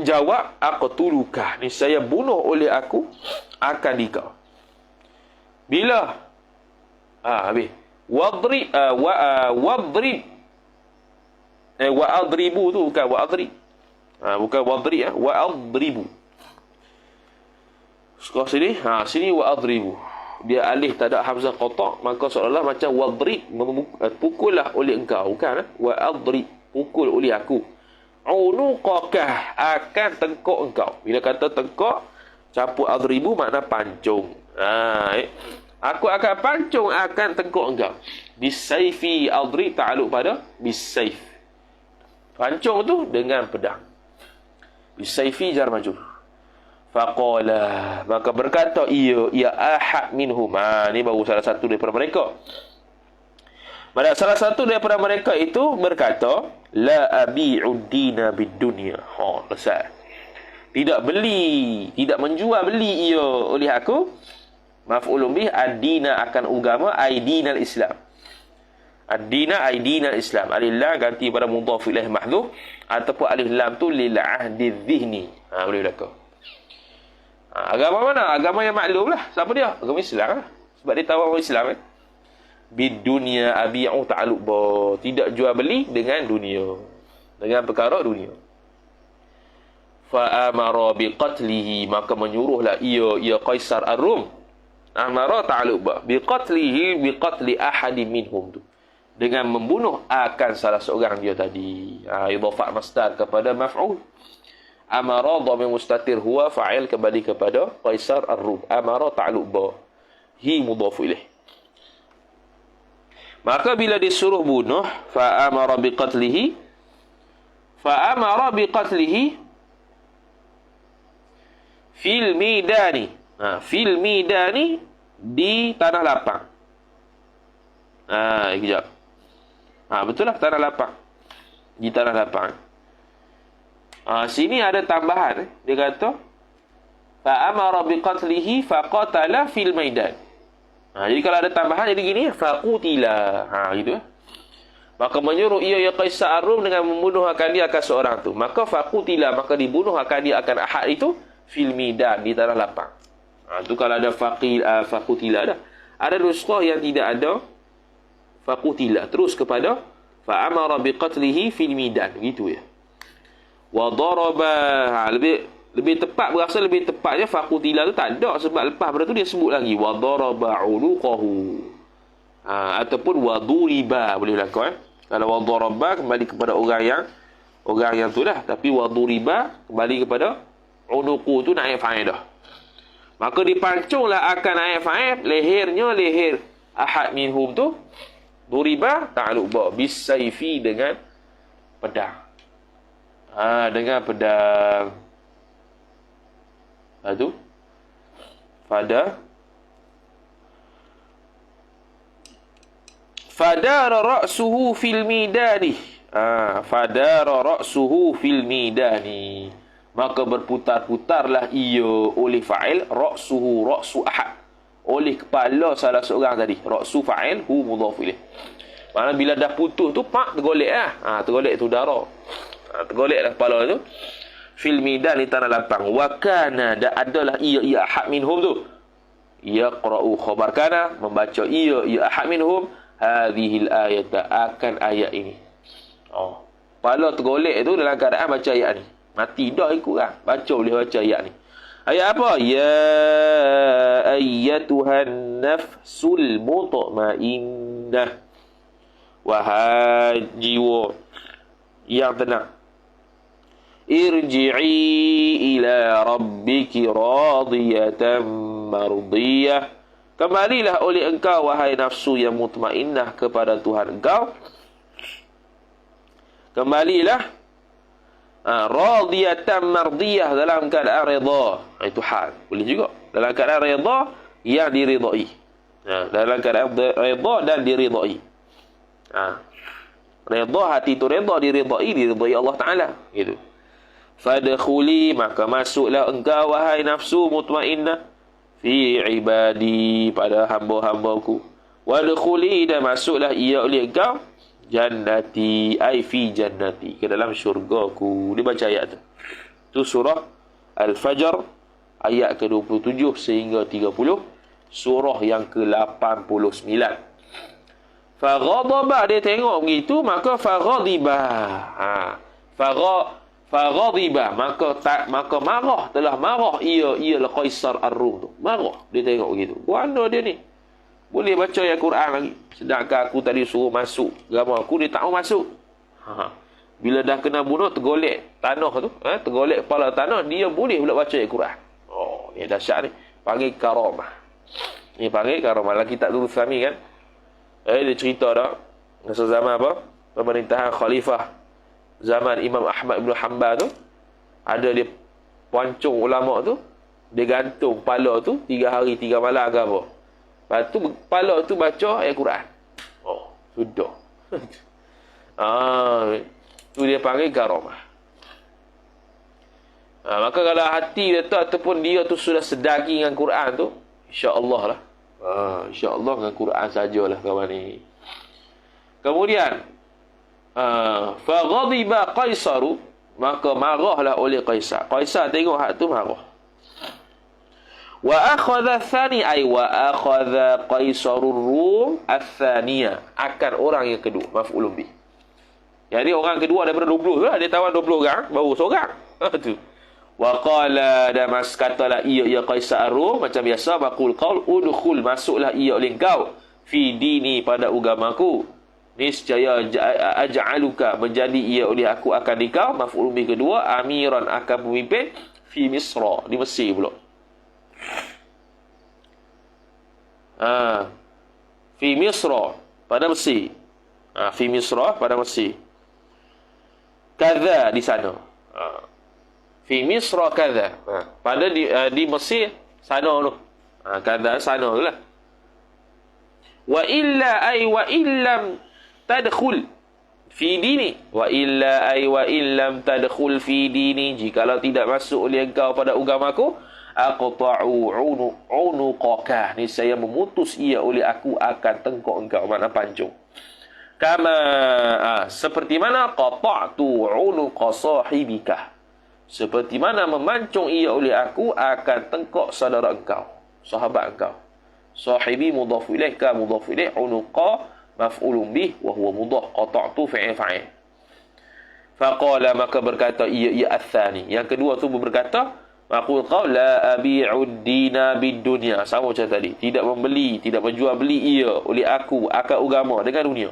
Jawab aqtuluka, niscaya bunuh oleh aku, akan dikau. Bila habis. Wadrib wadrib wa adribu tu bukan wa adrib. Bukan wadrib wa adribu. Sekarang sini, sini wa adribu. Dia alif tak ada hamzah qata', maka seolah-olah macam wadrib, pukullah oleh engkau, bukan? Wa adrib, pukul oleh aku. Unuqaka, akan tengkok engkau. Bila kata tengkok, campur adribu makna pancung. Aku akan pancung akan tengkok engkau. Bisayfi adrib ta'aluk pada bisayf. Pancung tu dengan pedang. Bisayfi jar majrur. Faqala, maka berkata ia ahad minhum. Ni baru salah satu daripada mereka. Pada salah satu daripada mereka itu berkata, la abi'ud dina bid dunya. Selesai. Tidak beli, tidak menjual beli ia oleh aku. Maf'ulun bih ad-dina akan agama, ai-dinal Islam. Ad-dina ai-dinal Islam. Alif lam ganti pada mudhaf ilaih mahdhuf ataupun alif lam tu lil ahdi dhihni. Boleh berlaku. Agama mana? Agama yang maklum lah. Siapa dia? Agama Islam lah. Sebab dia tahu orang Islam kan. Bid dunia abi'u ta'aluk ba. Tidak jual beli dengan dunia. Dengan perkara dunia. Fa'amara biqatlihi. Maka menyuruhlah ia Qaisar Ar-Rum. Amara ta'aluk ba. Biqatlihi biqatli ahadi minhum tu. Dengan membunuh akan salah seorang dia tadi. Idhafat masdar kepada maf'ul. Amara dhamir mustatir huwa fa'il kembali kepada Qaisar Ar-Rum. Amara ta'aluk ba. Hi mudhaf ilaih. Maka bila disuruh bunuh, fa'amara biqatlihi fil midani. Fil midani di tanah lapang. Sekejap. Betul lah tanah lapang. Di tanah lapang. Sini ada tambahan. Dia kata fa'amara biqatlihi faqatala fil maidan. Jadi kalau ada tambahan jadi gini, faqutila. Gitu. Maka menyuruh ia Qaisar Ar-Rum dengan membunuh akan dia akan seorang tu. Maka faqutila, maka dibunuh akan dia akan ahad itu fil maidan di tanah lapang. Tu kalau ada faqutila dah. Ada nuskah yang tidak ada faqutila, terus kepada fa'amara biqatlihi fil maidan, gitu ya. Wa daraba, lebih tepat, berasa lebih tepatnya faqutila tu tak ada, sebab lepas pada tu dia sebut lagi wa daraba uluqahu. Ataupun wa duriba, boleh berlaku Kalau wa daraba kembali kepada orang yang tu lah, tapi wa duriba kembali kepada unuqu tu naib fa'il dah. Maka dipancunglah akan naib fa'il, leher ahad minhum tu, duriba ta'aluk ba bisayfi dengan pedang. Dengan pedang. Itu fadara ra'suhu fil midani. Fadara ra'suhu fil midani. Maka berputar-putarlah ia oleh fa'il ra'su ahad, oleh kepala salah seorang tadi. Ra'su fa'il hu mudhaf ilaih. Maksudnya bila dah putus tu tergolek lah. Tergolek tu darah. Tergolek lah kepala tu. Fil midan di tanah lapang. Wa kana, dan adalah ia ahad minhum tu. Yaqra'u khabar kana, membaca ia ahad minhum hadhil ayata, akan ayat ini. Kepala tergolek tu dalam keadaan baca ayat ni. Mati dah ikut lah. Boleh baca ayat ni. Ayat apa? Ya ayyatuhan nafsul mutmainnah. Wahai jiwa yang tenang. Irji'i ila rabbiki radiyatan mardiyah. Kembalilah oleh engkau wahai nafsu yang mutmainnah kepada Tuhan engkau. Kembalilah radiyatan mardiyah, dalam keadaan redha. Itu hal. Boleh juga dalam keadaan redha yang diridai. Dalam keadaan redha dan diridai. Redha, hati itu redha, diridai Allah Ta'ala. Gitu. Fadkhuli, maka masuklah engkau wahai nafsu mutmainnah fi ibadi, pada hamba-hambaku. Wadkhuli, dan masuklah ia oleh engkau jannati, ai fi jannati, ke dalam syurgaku. Dia baca ayat tu. Tu surah Al-Fajr ayat ke-27 sehingga 30. surah yang ke-89. Faghadaba, dia tengok begitu, maka faghadiba. Faghadiba, maka marah, telah marah ialah Qaisar Ar-Rum tu. Marah, dia tengok begitu. Mana dia ni? Boleh baca ayat Quran lagi. Sedangkan aku tadi suruh masuk agama aku, dia tak mau masuk. Bila dah kena bunuh, tergolek tanah tu, tergolek kepala tanah, dia boleh pula baca ayat Quran. Oh, ni dahsyat ni. Panggil karamah. Ni panggil karamah. Dalam kitab Nurul Islami kan, dia cerita dah, masa zaman apa? Pemerintahan khalifah zaman Imam Ahmad bin Hanbal tu, ada dia pancung ulama tu, dia gantung kepala tu 3 hari 3 malam ke apa. Lepas tu kepala tu baca ayat Quran. Oh, sudah. Tu dia panggil karamah. Maka kalau hati dia tu ataupun dia tu sudah sedaki dengan Quran tu, insya-Allah lah. InsyaAllah dengan Quran sajalah kawan ni. Kemudian faghadiba Qaisaru, maka marahlah oleh Qaisar. Qaisar tengok hak tu marah. Wa akhadha thani, ay wa akhadha Qaisarur Rum athaniya, akan orang yang kedua, maf'ulun bih. Jadi orang kedua daripada 20 lah, dia tawan 20 orang, baru seorang. Tu. Wa qala, dan katalah ia Qaisar Ar-Rum macam biasa, maqul qaul udkhul, masuklah ia oleh engkau fi dini, pada agamaku. Niscaya aj'aluka, menjadi ia oleh aku akan dikau, maf'ul bih kedua, amiran, akan pemimpin, fi Misra, di Mesir pula. Fi Misra, pada Mesir. Fi Misra, pada Mesir. Kaza, di sana. Fi Misra kaza. Pada di Mesir sana tu. Kaza sana tu lah. Wa illa, ay wa illam tadkhul fi dini. Wa illa, ay wa illam tadkhul fi dini, jikalau tidak masuk oleh engkau pada agamaku, aqta'u unuqaka, ni saya memutus ia oleh aku akan tengkok engkau, makna pancung. Kama, seperti mana qata'tu unuqa sahibika, seperti mana memancung ia oleh aku akan tengkok saudara engkau, sahabat engkau. Sahibi mudhaf ilaih, ka mudhaf ilaih, unuqa maf'ulun bih wa huwa mudhaf, qata'tu fi'il fa'il. Faqala, maka berkata ia athani, yang kedua tu berkata, maqul qaul la abi'ud dina bid dunya, sama macam tadi, tidak membeli, tidak menjual beli ia oleh aku akan agama dengan dunia.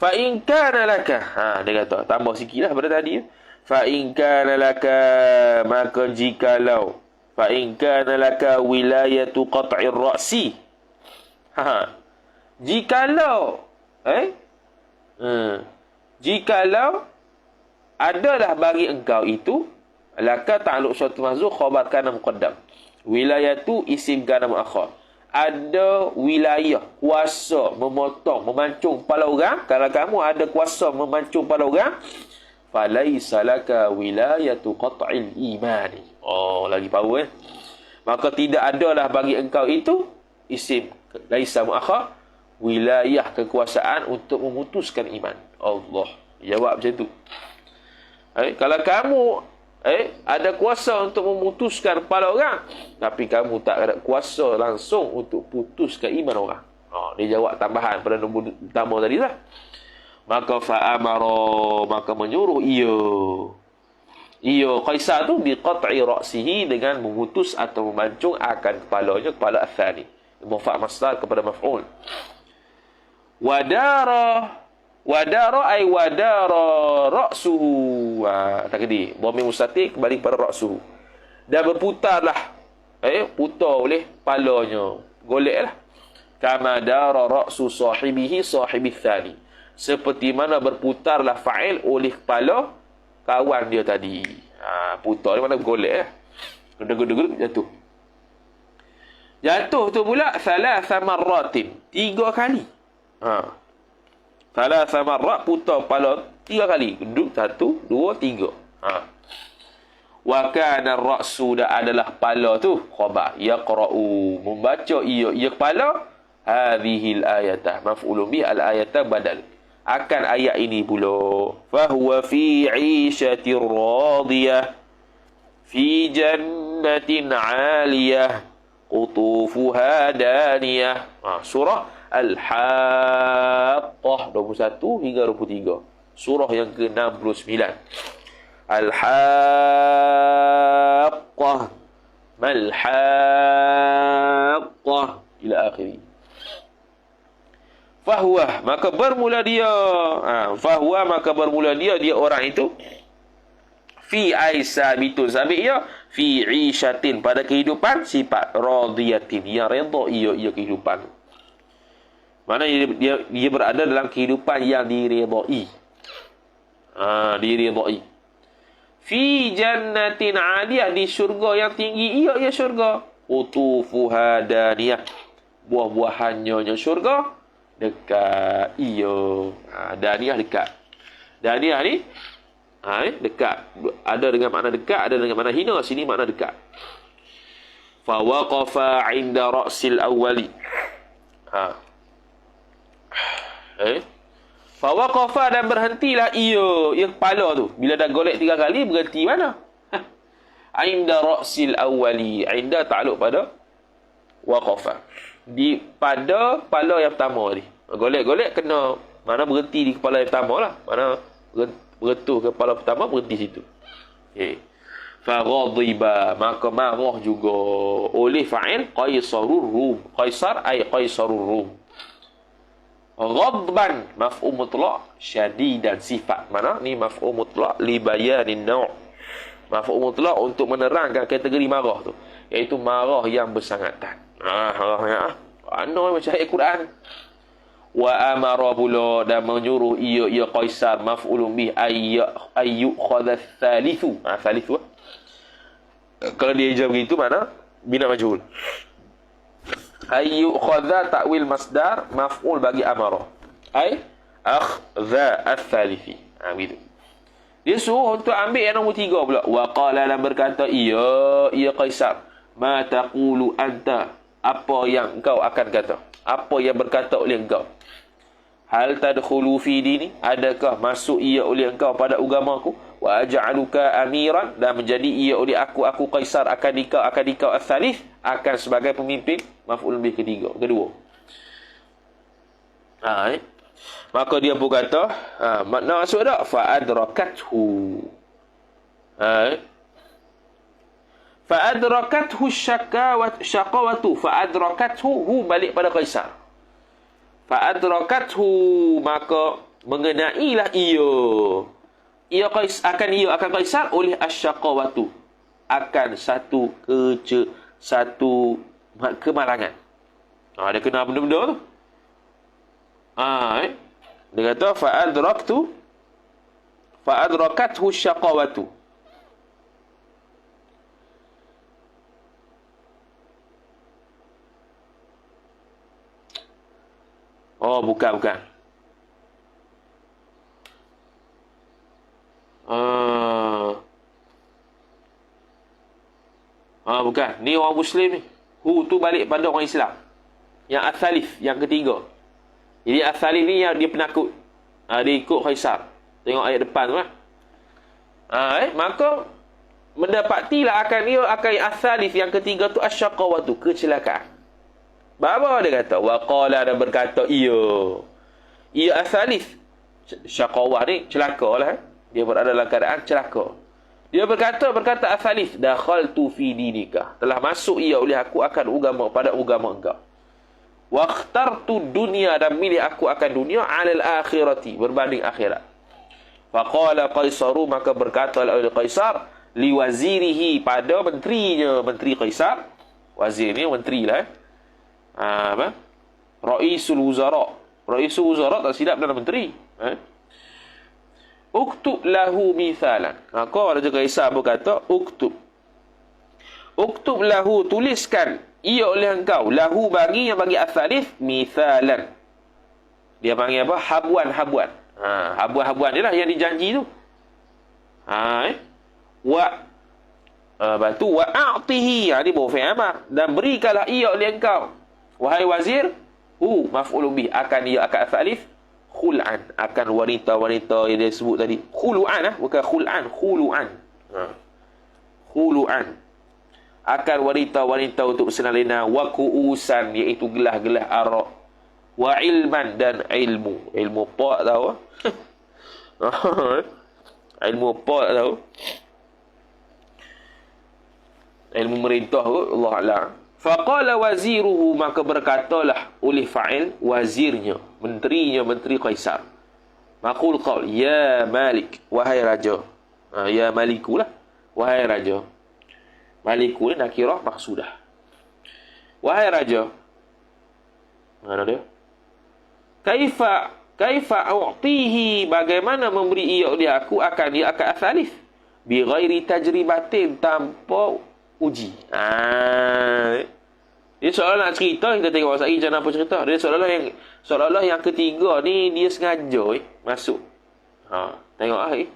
Fa in kana laka, dia kata tambah sikitlah pada tadi. Fa in kana laka, maka jikalau, fa in kana laka wilayatu qat'ir ra'si, jikalau jikalau adalah bagi engkau itu, laka ta'alluq suatu mahzuf, khabar kana muqaddam, wilayatu isim kana muakhar, ada wilayah, kuasa memotong, memancung kepala orang. Kalau kamu ada kuasa memancung kepala orang, falaisa laka wilayatu qat'il imani. Oh, lagi power. Maka tidak adalah bagi engkau itu, isim laisa muakhar, wilayah kekuasaan untuk memutuskan iman. Allah jawab macam tu. Kalau kamu ada kuasa untuk memutuskan kepala orang, tapi kamu tak ada kuasa langsung untuk putuskan iman orang. Dia jawab tambahan pada nombor pertama tadi lah. Maka fa'amara, maka menyuruh ia Qaisar tu biqat'i ra'sihi, dengan memutus atau memancung akan kepalanya, kepala athani, mufa' masdar kepada maf'ul. Wadara ay wadara ra'suhu, takdir dhamir mustatir kembali kepada ra'suhu, dan berputarlah putar oleh kepalanya, goleklah. Kama dara ra'su sahibihi sahibith thani, seperti mana berputarlah fa'il oleh kepala kawan dia tadi. Putar ni mana golek gedeg-gedeg jatuh tu pula thalatha marratin, 3 kali. Thalatha marrat, putar kepala 3 kali. Duduk 1, 2, 3. Wa kana ar-ra'su, adalah kepala tu khabar, yaqra'u, membaca ia kepala, hadhil ayatah, maf'ulun bih, al-ayatah badal, akan ayat ini pula. Fa huwa fi 'ishatir radiyah, Fi jannatin 'aliyah qutufuha daniyah. Surah Al-Haqqah 21 hingga 23. Surah yang ke-69. Al-Haqqah mal haqqah ila akhiri. Fahuwa, maka bermula dia. Fahuwa, maka bermula dia orang itu. Fi aisabitun, sabit ia. Fi isyatin, pada kehidupan. Sifat radiyatin, yang redha ia kehidupan. Mana dia berada dalam kehidupan yang diredai. Diredai. Fi jannatin 'aliyah, di syurga yang tinggi ia syurga. Qutufuha daniyah, buah-buahannya syurga dekat ia. Daniyah dekat. Daniyah ni dekat. Ada dengan makna dekat, ada dengan makna hina. Sini makna dekat. Fa waqafa 'inda ra'sil awwali. Fa waqafa, dan berhentilah ia kepala tu. Bila dah golek 3 kali, berhenti mana? 'Inda ra'sil awwali. 'Inda takluk pada waqafa. Pada kepala yang pertama ni. Golek-golek kena, mana berhenti di kepala yang pertama lah. Mana beretuh ke kepala pertama, berhenti situ. Faghadiba, maka marah juga oleh fa'il Qaisarur Rum. Qaisar ay Qaisarur Rum. Ghadban maf'ul mutlaq, syadidan sifat. Mana ni maf'ul mutlaq li bayanin naw'. Maf'ul mutlaq untuk menerangkan kategori marah tu, iaitu marah yang bersangatan. Marahnya macam ayat Quran. Wa amara pula, dan menyuruh ia Qaisar maf'ulun bih ayyu khadha thalithu. Thalithu. Kalau dia ijab begitu mana bina majhul. Ayyu khadha ta'wil masdar maf'ul bagi amara. Ai akhdha ats-tsalithi. Begitu. Dia suruh untuk ambil yang nombor 3 pula. Wa qala, dan berkata ia Qaisar, ma taqulu anta, apa yang engkau akan kata, apa yang berkata oleh engkau. Hal tadkhulu fi dini, adakah masuk ia oleh engkau pada agamaku. Wa aj'aluka amiran, dan menjadi ia oleh aku Qaisar akan dikau ats-tsalits, akan sebagai pemimpin. Maf'ul bih kedua. Maka dia pun kata, makna maksud tak? Fa'adrakathu. Fa'adrakathu syaqawatu. Fa'adrakathu, balik pada Qaisar. Fa'adrakathu, maka mengenailah ia akan Qaisar oleh asyaqawatu, akan satu kemalangan. Dia kena benda-benda tu. Dia kata fa'adrakathu syaqawatu. Bukan. Bukan. Ni orang Muslim ni. Tu balik pada orang Islam. Yang ats-tsalits, yang ketiga. Jadi ats-tsalits ni yang dia penakut. Dia ikut Qaisar. Tengok ayat depan tu lah. Maka mendapatilah akan ats-tsalits yang ketiga tu asyaqawatu, kecelakaan. Bapa dia kata, wa qala, dan berkata ia ats-tsalits. Syaqawah ni celaka lah. Dia berada dalam keadaan celaka. Dia berkata ats-tsalits, dakhaltu fi dinika, telah masuk ia oleh aku akan pada agama engkau. Wa akhtartu dunya, dan milih aku akan dunia, alal akhirati, berbanding akhirat. Faqala Qaisaru, maka berkata oleh Qaisar, li wazirihi, pada menterinya, menteri Qaisar. Wazir ni menteri lah. Raisul Wuzara tak silap dalam menteri. Uktub lahu mithalan. Maka Raja Qaisar berkata, uktub lahu, tuliskan ia oleh engkau, lahu bagi ats-tsalits, mithalan. Dia panggil apa? Habuan. Habuan dia lah yang dijanji tu. Batu wa a'tihi. Ni baru fi'il amar. Dan berikanlah ia oleh engkau, wahai wazir, maf'ul bih, akan ats-tsalits, khul'an, akan wanita-wanita yang dia sebut tadi. Khulu'an bukan khul'an, khulu'an. khulu'an, akan wanita-wanita untuk bersenang-lenang, wa ku'usan, iaitu gelas-gelas arak, wa ilman, dan ilmu pot tahu. Ilmu pot tahu, ilmu merintah tu, Allah Alam. Faqala waziruhu, maka berkatalah oleh fa'il wazirnya, menteri Kaisar. Maqul qaul, ya Malik, wahai raja. Ya Maliku lah, wahai raja. Maliku ni nakirah maksudah. Wahai raja. Mana dia? Kaifa u'tihi, bagaimana memberi ia oleh aku akan asalif bi ghairi tajribatin, tanpa uji. Dia seolah nak cerita, kita tengok Sa'id macam apa cerita. Dia seolah-olah yang ketiga ni dia sengaja masuk. Tengok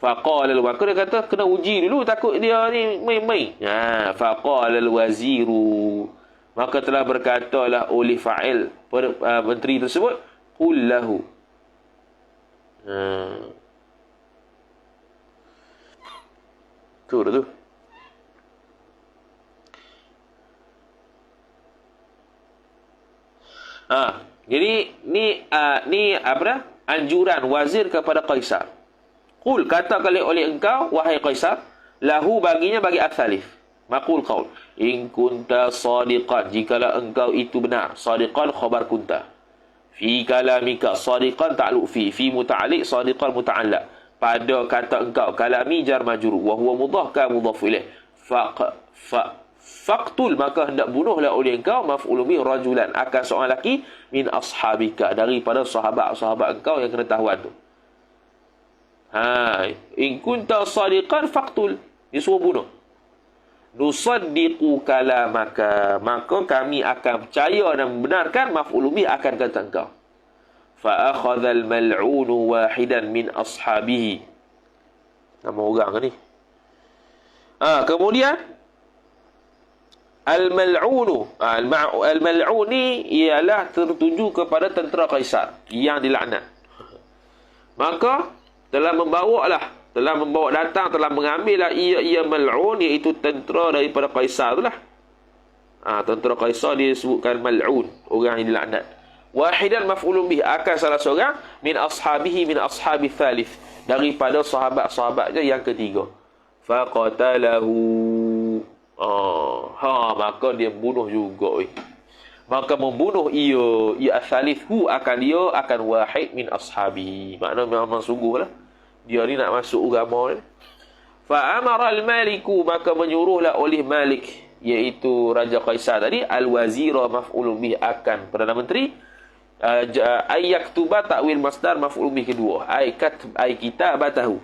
faqala maka dia kata kena uji dulu, takut dia ni main-main. Faqala al-waziru, maka telah berkatalah oleh fa'il menteri tersebut, qul lahu. Tu. Jadi ni apa dah? Anjuran wazir kepada Kaisar. Qul, katakan oleh engkau wahai Kaisar, lahu, baginya, bagi athalif. Maqul qaul, in kunta sadiqan, jikalau engkau itu benar. Sadiqan khabar kunta. Fi kalamika, sadiqan ta'luq fi muta'alliq, sadiqan muta'allaq. Pada kata engkau, kalami jar majrur, wa huwa mudhaf ka mudhaf ilaih. Faqtul, maka hendak bunuhlah oleh engkau, maf'ulun bih rajulan, akan seorang lelaki, min ashabika, daripada sahabat-sahabat engkau yang kena tahuan tu. In kunta sadiqan faqtul, disuruh bunuh. Nusaddiqu kalamaka, maka kami akan percaya dan membenarkan, maf'ulun bih, akan kata engkau. Fa akhadha al-mal'unu wahidan min ashabihi. Nama orang ni. Kemudian al-mal'unu, al-mal'un ni ialah tertuju kepada tentera Kaisar yang dilaknat. Maka telah mengambil ia mal'un, iaitu tentera daripada Kaisar itulah. Tentera Kaisar dia disebutkan mal'un, orang yang dilaknat. Wahidan maf'ulun bih, akan salah seorang, min ashabihi, min ashabi thalith, daripada sahabat-sahabatnya yang ketiga. Faqatalahu, maka dia bunuh juga. Maka membunuh ia thalith, akan wahid min ashabi. Maknanya memang sungguhlah dia ni nak masuk agama ni. Fa amara al-maliku, maka menyuruhlah oleh Malik, iaitu Raja Kaisar tadi, al-wazira maf'ulun bih, akan Perdana Menteri. Ayyaktuba ta'wil masdar maf'ulun bih kedua, ay kitabatahu,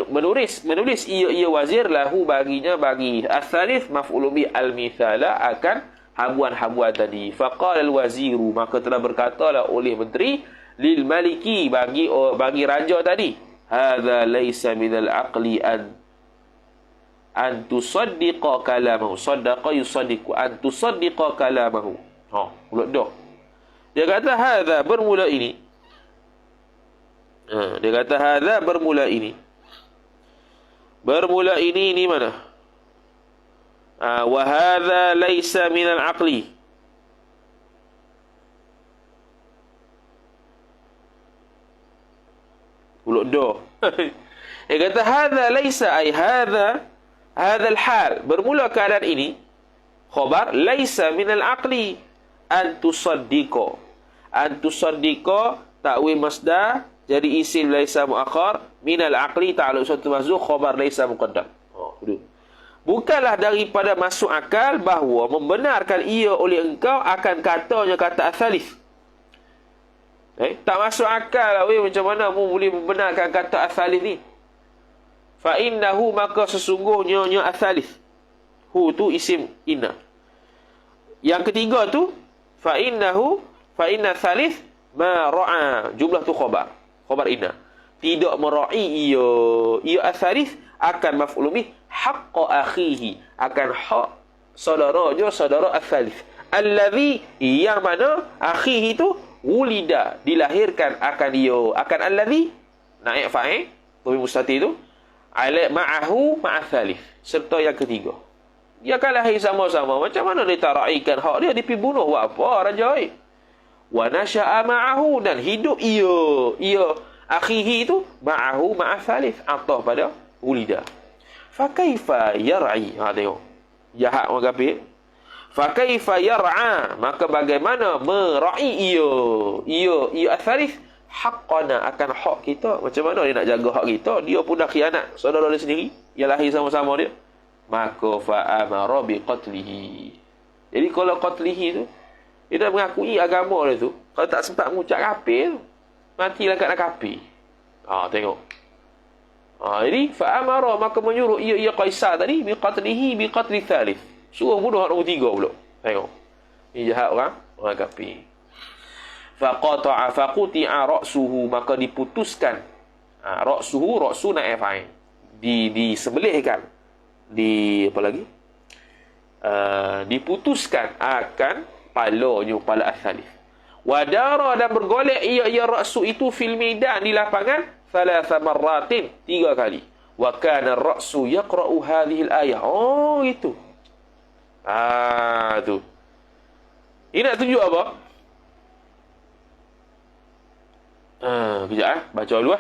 menulis ia wazir, lahu, baginya, bagi. As-salith maf'ulun bih al-mithala, akan habuan-habuan tadi. Faqala al-waziru, maka telah berkatalah oleh menteri, lil maliki, bagi raja tadi, hadza laisa minal aqli an tusaddiqa kalamahu. Saddaqa yusaddiqu, an tusaddiqa kalamahu. Mulut dah. Dia kata hadza, bermula ini. Dia kata hadza, bermula ini. Bermula ini mana? Wa hadza laisa minal aqli. Mulut dah. Dia kata hadza laisa, ay hadza al-hal, bermula keadaan ini, khabar laisa minal aqli an tusaddiqa. An tusaddiqa ta'wil masdar, jadi isim laisa muakhar, minal aqli ta'alluq suatu mahzuf, khabar laisa muqaddam. Bukanlah daripada masuk akal bahawa membenarkan ia oleh engkau akan katanya kata as-salif. Tak masuk akal lah, macam mana mu boleh membenarkan kata as-salif ni? Fa innahu, maka sesungguhnya as-salif, hu tu isim inna. Yang ketiga tu fa inna salif ma ra'a, jumlah tu khabar inna, tidak mera'i ia as-salif, akan maf'ul bih haqqa akhihi, akan hak saudara as-salif, allazi, yang mana akhihi tu dilahirkan akan allazi, naik fa'il, tapi mustatir tu, Ma'ahu ma'athalith. Serta yang ketiga. Dia kan lahir sama-sama. Macam mana dia tak raikan hak dia? Dia pergi bunuh. Buat apa raja? Wa nasya'a ma'ahu. Dan hidup ia akhihi itu ma'ahu ma'athalith. Atah pada ulida. Fakaifa yar'i. Tengok. Jahat orang kafir. Fakaifa yar'a. Maka bagaimana mera'i ia athalith. Haqqana akan hak kita. Macam mana dia nak jaga hak kita? Dia pun dah khianat saudara dia sendiri yang lahir sama-sama dia. Maka fa'amara biqatlihi. Jadi kalau qatlihi tu, dia dah mengakui agama dia tu. Kalau tak sempat mengucap kafir tu, matilah kat nak kafir. Tengok. Jadi fa'amara, maka menyuruh ia Qaisar tadi biqatli thalith. Suruh bunuh hak nombor 3 pula. Tengok. Ini jahat orang kafir. Faquti'a ra'suhu, maka diputuskan. Ra'su naib fa'il. Disembelihkan. Apa lagi? Diputuskan akan kepala as-salif. Wadara, dan bergolek ia ra'su itu fil midan, di lapangan, 3 marratin, 3 kali. Wa kana ar-ra'su yaqra'u hadhihi al-ayah. Itu. Tu. Ini nak tunjuk apa? Kejap baca dulu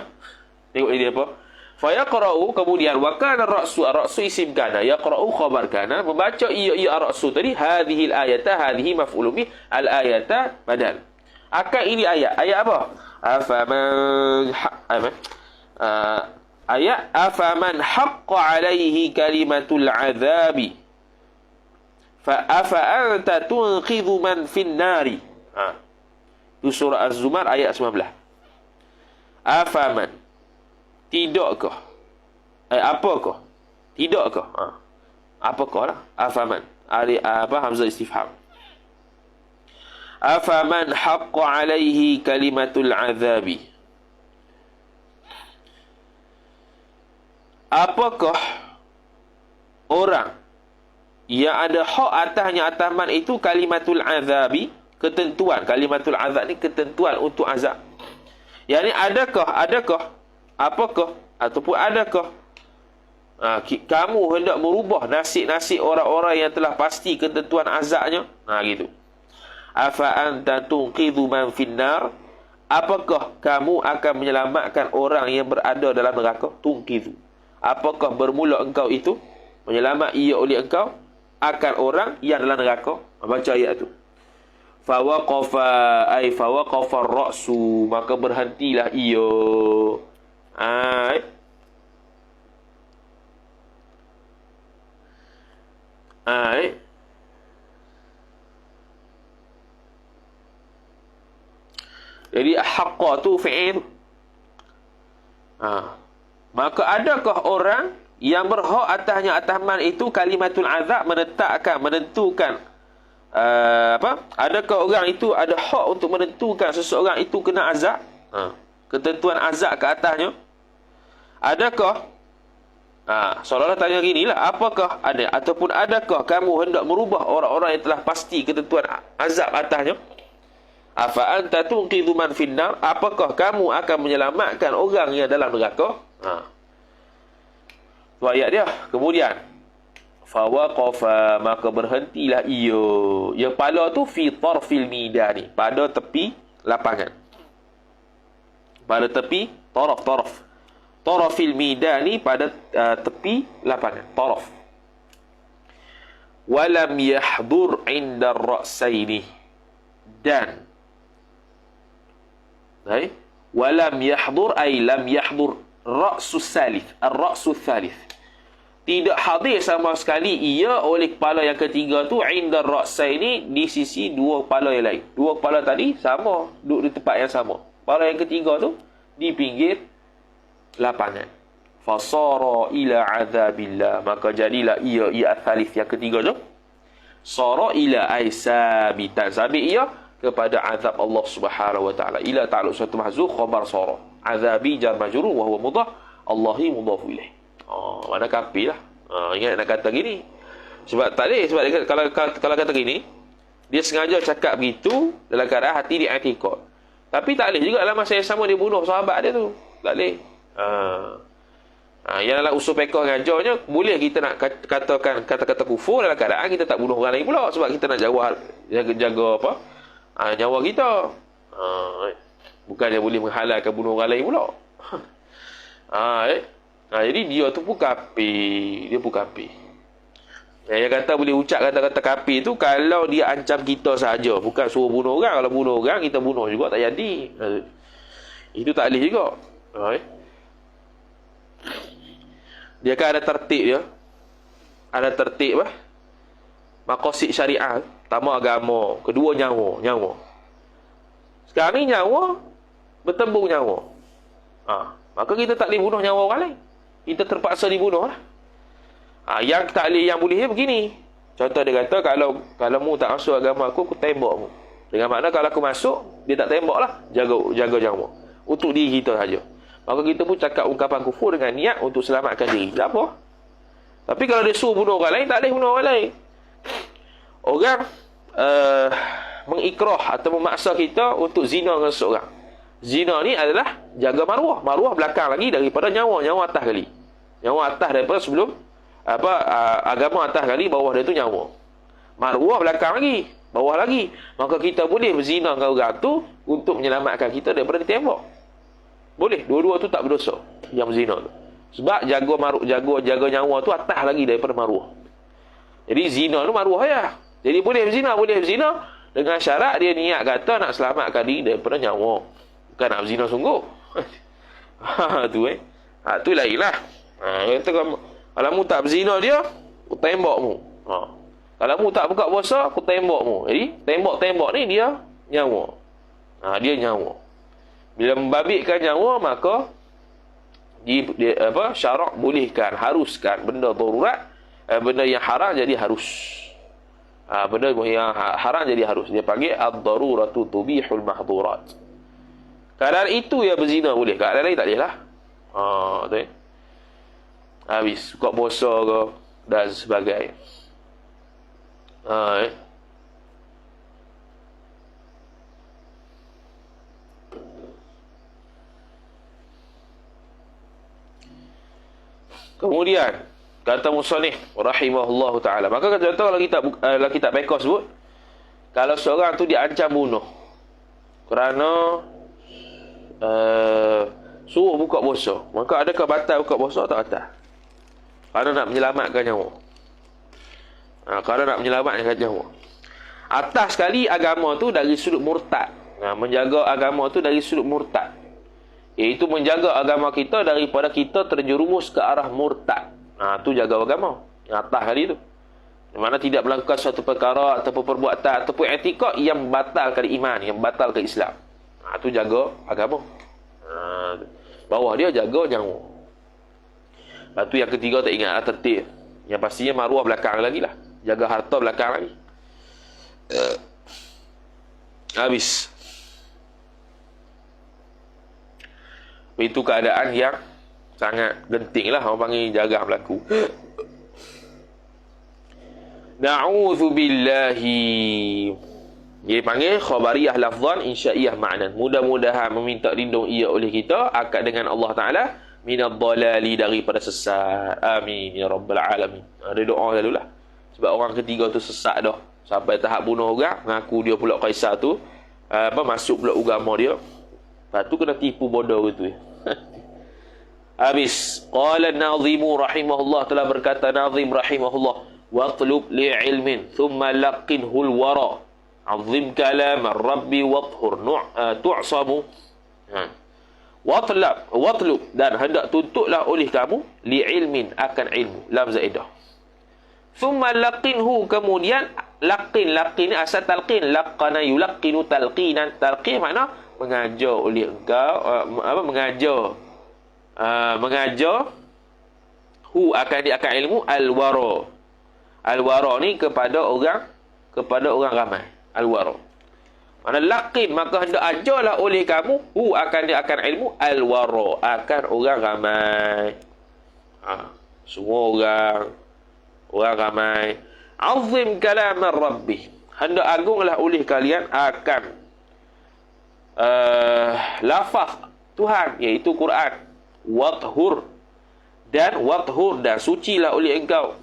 Tengok ini apa. Fa yaqra'u, kemudian wa kana ar-ra'su isim kana, yaqra'u khabar kana, membaca ia ar-ra'su tadi, hadhihi al-ayata, hadhihi maf'ulun bih, al-ayata badal. Akan ini ayat apa? Afaman haqqa alaihi kalimatul azabi fa afa anta tunqidhu man fin nari. Itu surah Az-Zumar ayat 19. Afaman, tidakkah, apakah, tidakkah, apakah lah, afaman, hamzah istifham. Afaman haqqa alaihi kalimatul azabi, apakah orang yang ada hak atasnya, atas man itu kalimatul azabi, ketentuan. Kalimatul azab ni ketentuan untuk azab. Yani adakah, apakah, ataupun adakah kamu hendak merubah nasib-nasib orang-orang yang telah pasti ketentuan azabnya? Gitu. Afa anta tunqidhu man finnar, apakah kamu akan menyelamatkan orang yang berada dalam neraka? Tunqidhu, apakah bermula engkau itu menyelamat ia oleh engkau akan orang yang dalam neraka? Baca ayat tu. Fawaqafa ar-ra'su, maka berhentilah ia. Jadi haqqa tu fi'il. Maka adakah orang yang berhak atasnya, atas man itu kalimatul azab, menentukan adakah orang itu ada hak untuk menentukan seseorang itu kena azab? Ketentuan azab ke atasnya. Adakah seolah-olah tanya gini lah, apakah ada ataupun adakah kamu hendak merubah orang-orang yang telah pasti ketentuan azab atasnya? Afa anta tunqidhu man finnar, apakah kamu akan menyelamatkan orang yang dalam neraka? Tu ayat dia. Kemudian fawaqafa, maka berhentilah ia kepala tu fi tarfil midani, pada tepi lapangan, pada tepi tarafil midani, pada tepi lapangan, taraf. Walam yahdur inda ar-ra'saini, dan walam yahdur ay lam yahdur ra'su salith, ar-ra'su thalith, tidak hadir sama sekali ia oleh kepala yang ketiga tu, inda ar-ra'saini, di sisi dua kepala yang lain. Dua kepala tadi sama, duduk di tempat yang sama. Kepala yang ketiga tu di pinggir lapangan. Fasara ila azabillah, maka jadilah ia thalith yang ketiga tu, sara ila ay sabitan, sabit ia kepada azab Allah Subhanahu wa taala. Ila ta'alluq suatu mahzuf khabar sara, azabi jar majrur wa huwa mudhaf, Allahi mudhaf ilaih. Mana kafir lah. Ingat nak kata gini. Sebab tak boleh. Sebab dia, kalau kata gini, dia sengaja cakap begitu dalam keadaan hati dia i'tiqad. Tapi tak boleh juga dalam masa yang sama dia bunuh sahabat dia tu. Tak boleh. Yang dalam usul fiqh ngajarnya, boleh kita nak katakan kata-kata kufur dalam keadaan kita tak bunuh orang lain pula, sebab kita nak jaga apa? Nyawa kita. Bukan dia boleh menghalalkan bunuh orang lain pula. Jadi dia tu pun kafir. Dia pun kafir. Yang kata boleh ucap kata-kata kafir tu kalau dia ancam kita saja, bukan suruh bunuh orang. Kalau bunuh orang, kita bunuh juga tak jadi. Itu tak boleh juga. Dia kan ada tertib dia. Ada tertib maqasid syariah. Pertama agama, kedua nyawa. Sekarang ni nyawa bertembung nyawa. Maka kita tak boleh bunuh nyawa orang lain. Kita terpaksa dibunuh lah. Yang tak boleh, yang boleh dia begini. Contoh dia kata, kalau mu tak masuk agama aku tembak mu. Dengan makna kalau aku masuk, dia tak tembak lah. Jaga nyawa. Untuk diri kita saja. Maka kita pun cakap ungkapan kufur dengan niat untuk selamatkan diri. Tak apa. Tapi kalau dia suruh bunuh orang lain, tak boleh bunuh orang lain. Orang mengikrah atau memaksa kita untuk zina dengan seseorang. Zina ni adalah jaga maruah. Maruah belakang lagi daripada nyawa. Nyawa atas kali. Nyawa atas daripada sebelum agama atas kali, bawah dia tu nyawa. Maruah belakang lagi, bawah lagi. Maka kita boleh berzina dengan orang tu untuk menyelamatkan kita daripada ditembak. Boleh, dua-dua tu tak berdosa yang berzina tu. Sebab jaga nyawa tu atas lagi daripada maruah. Jadi zina tu maruah ya. Jadi boleh berzina dengan syarat dia niat kata nak selamatkan diri daripada nyawa. Bukan nak berzina sungguh. Tu lain lah. Kata kalau mu tak berzina dia, aku tembak mu. Kalau mu tak buka puasa, aku tembak mu. Jadi tembak ni dia nyawa. Dia nyawa. Bila membabitkan nyawa, maka syarak bolehkan, haruskan benda darurat, benda yang haram jadi harus. Benda yang haram jadi harus. Dia panggil ad-daruratu tubihul mahdurat. Keadaan itu ya berzina boleh, keadaan lain tak boleh lah. Habis buka puasa ke dan sebagainya. Kemudian kata musannif rahimahullahu taala, maka contoh kalau kita fiqh sebut, kalau seorang tu diancam bunuh kerana suruh buka puasa, maka adakah batal buka puasa atau tak batal? Kerana nak menyelamatkan nyawa. Kerana nak menyelamatkan nyawa. Atas sekali agama tu dari sudut murtad. Menjaga agama tu dari sudut murtad. Iaitu menjaga agama kita daripada kita terjerumus ke arah murtad. Tu jaga agama. Yang atas kali tu. Di mana tidak melakukan suatu perkara ataupun perbuatan ataupun etika yang membatalkan iman, yang membatalkan Islam. Tu jaga agama. Bawah dia jaga nyawa. Lepas tu yang ketiga tak ingat tertib. Yang pastinya maruah belakang lagi lah. Jaga harta belakang lagi. Habis. Itu keadaan yang sangat genting lah. Orang panggil jaga berlaku. Na'udzubillahi. Dia panggil khabariyah lafzan, insya'iyah ma'nan. Mudah-mudahan meminta lindung ia oleh kita akad dengan Allah Ta'ala minad dalali, daripada sesat. Amin ya rabbal alamin. Ada doa lalulah. Sebab orang ketiga tu sesat dah. Sampai tahap bunuh orang, ngaku dia pula Kaisar tu. Masuk pula agama dia. Lepas tu kena tipu bodoh gitu ya. Habis. Qala an-nazimu rahimahullah, telah berkata nazim rahimahullah, watlub li'ilmin thumma laqinhul wara azim kalam ar-rabbi wathhur tu'samu. Watlub, dan hendak tuntutlah oleh kamu li'ilmin, akan ilmu, lam zaidah. Thumma laqinhu, kemudian laqin ni asal talqin, laqana yulaqinu talqinan. Talqin makna mengajar oleh engkau, mengajar hu, akan ilmu, al-wara ni kepada orang ramai, al-wara. Mana laqin, maka hendak ajarlah oleh kamu hu, akan ilmu, al-wara, akan orang ramai. Semua orang ramai. Azim kalam ar-rabbi, hendak agunglah oleh kalian akan lafaz Tuhan, iaitu Quran. Wathhur, Dan wathur, dan sucilah oleh engkau.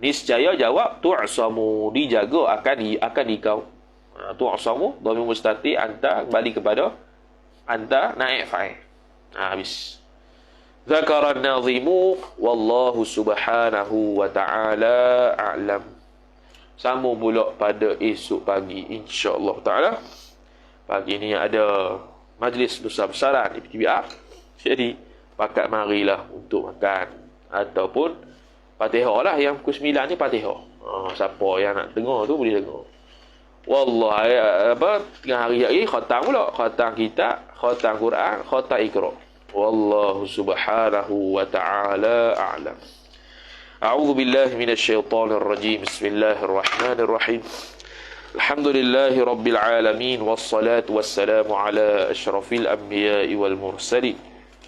Niscaya jawab tu'samu, dijaga akan ikau. Tu'samu dhamir mustatir, anta kembali kepada anta naik fa'il. Habis. Zakara an-nazimu wallahu subhanahu wa ta'ala a'lam. Sambung pula pada esok pagi insya-Allah taala. Pagi ni ada majlis besar-besaran di PTBR. Jadi pakat marilah untuk makan ataupun Fatihah lah, yang pukul 9 ni Fatihah. Siapa yang nak dengar tu boleh dengar. Wallahi tengah hari lagi khatam pula, khatam kitab, khatam Quran, khatam Iqra. Wallahu subhanahu wa ta'ala a'lam. A'udzu billahi minasy syaithanir rajim. Bismillahirrahmanirrahim. Alhamdulillahi rabbil alamin, wassalatu wassalamu ala asyrafil anbiya'i wal mursalin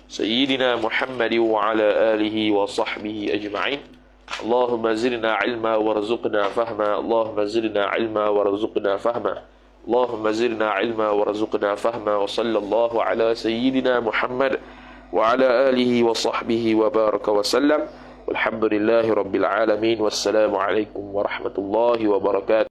sayyidina Muhammad wa ala alihi wa sahbihi ajma'in. Allahumma zidna ilma warzuqna fahma. Allahumma zidna ilma warzuqna fahma. Allahumma zidna ilma warzuqna fahma. Wa sallallahu ala sayyidina Muhammad wa ala alihi wa sahbihi wa baraka wa sallam. Walhamdulillahi rabbil alamin. Wassalamu alaikum warahmatullahi wabarakatuh.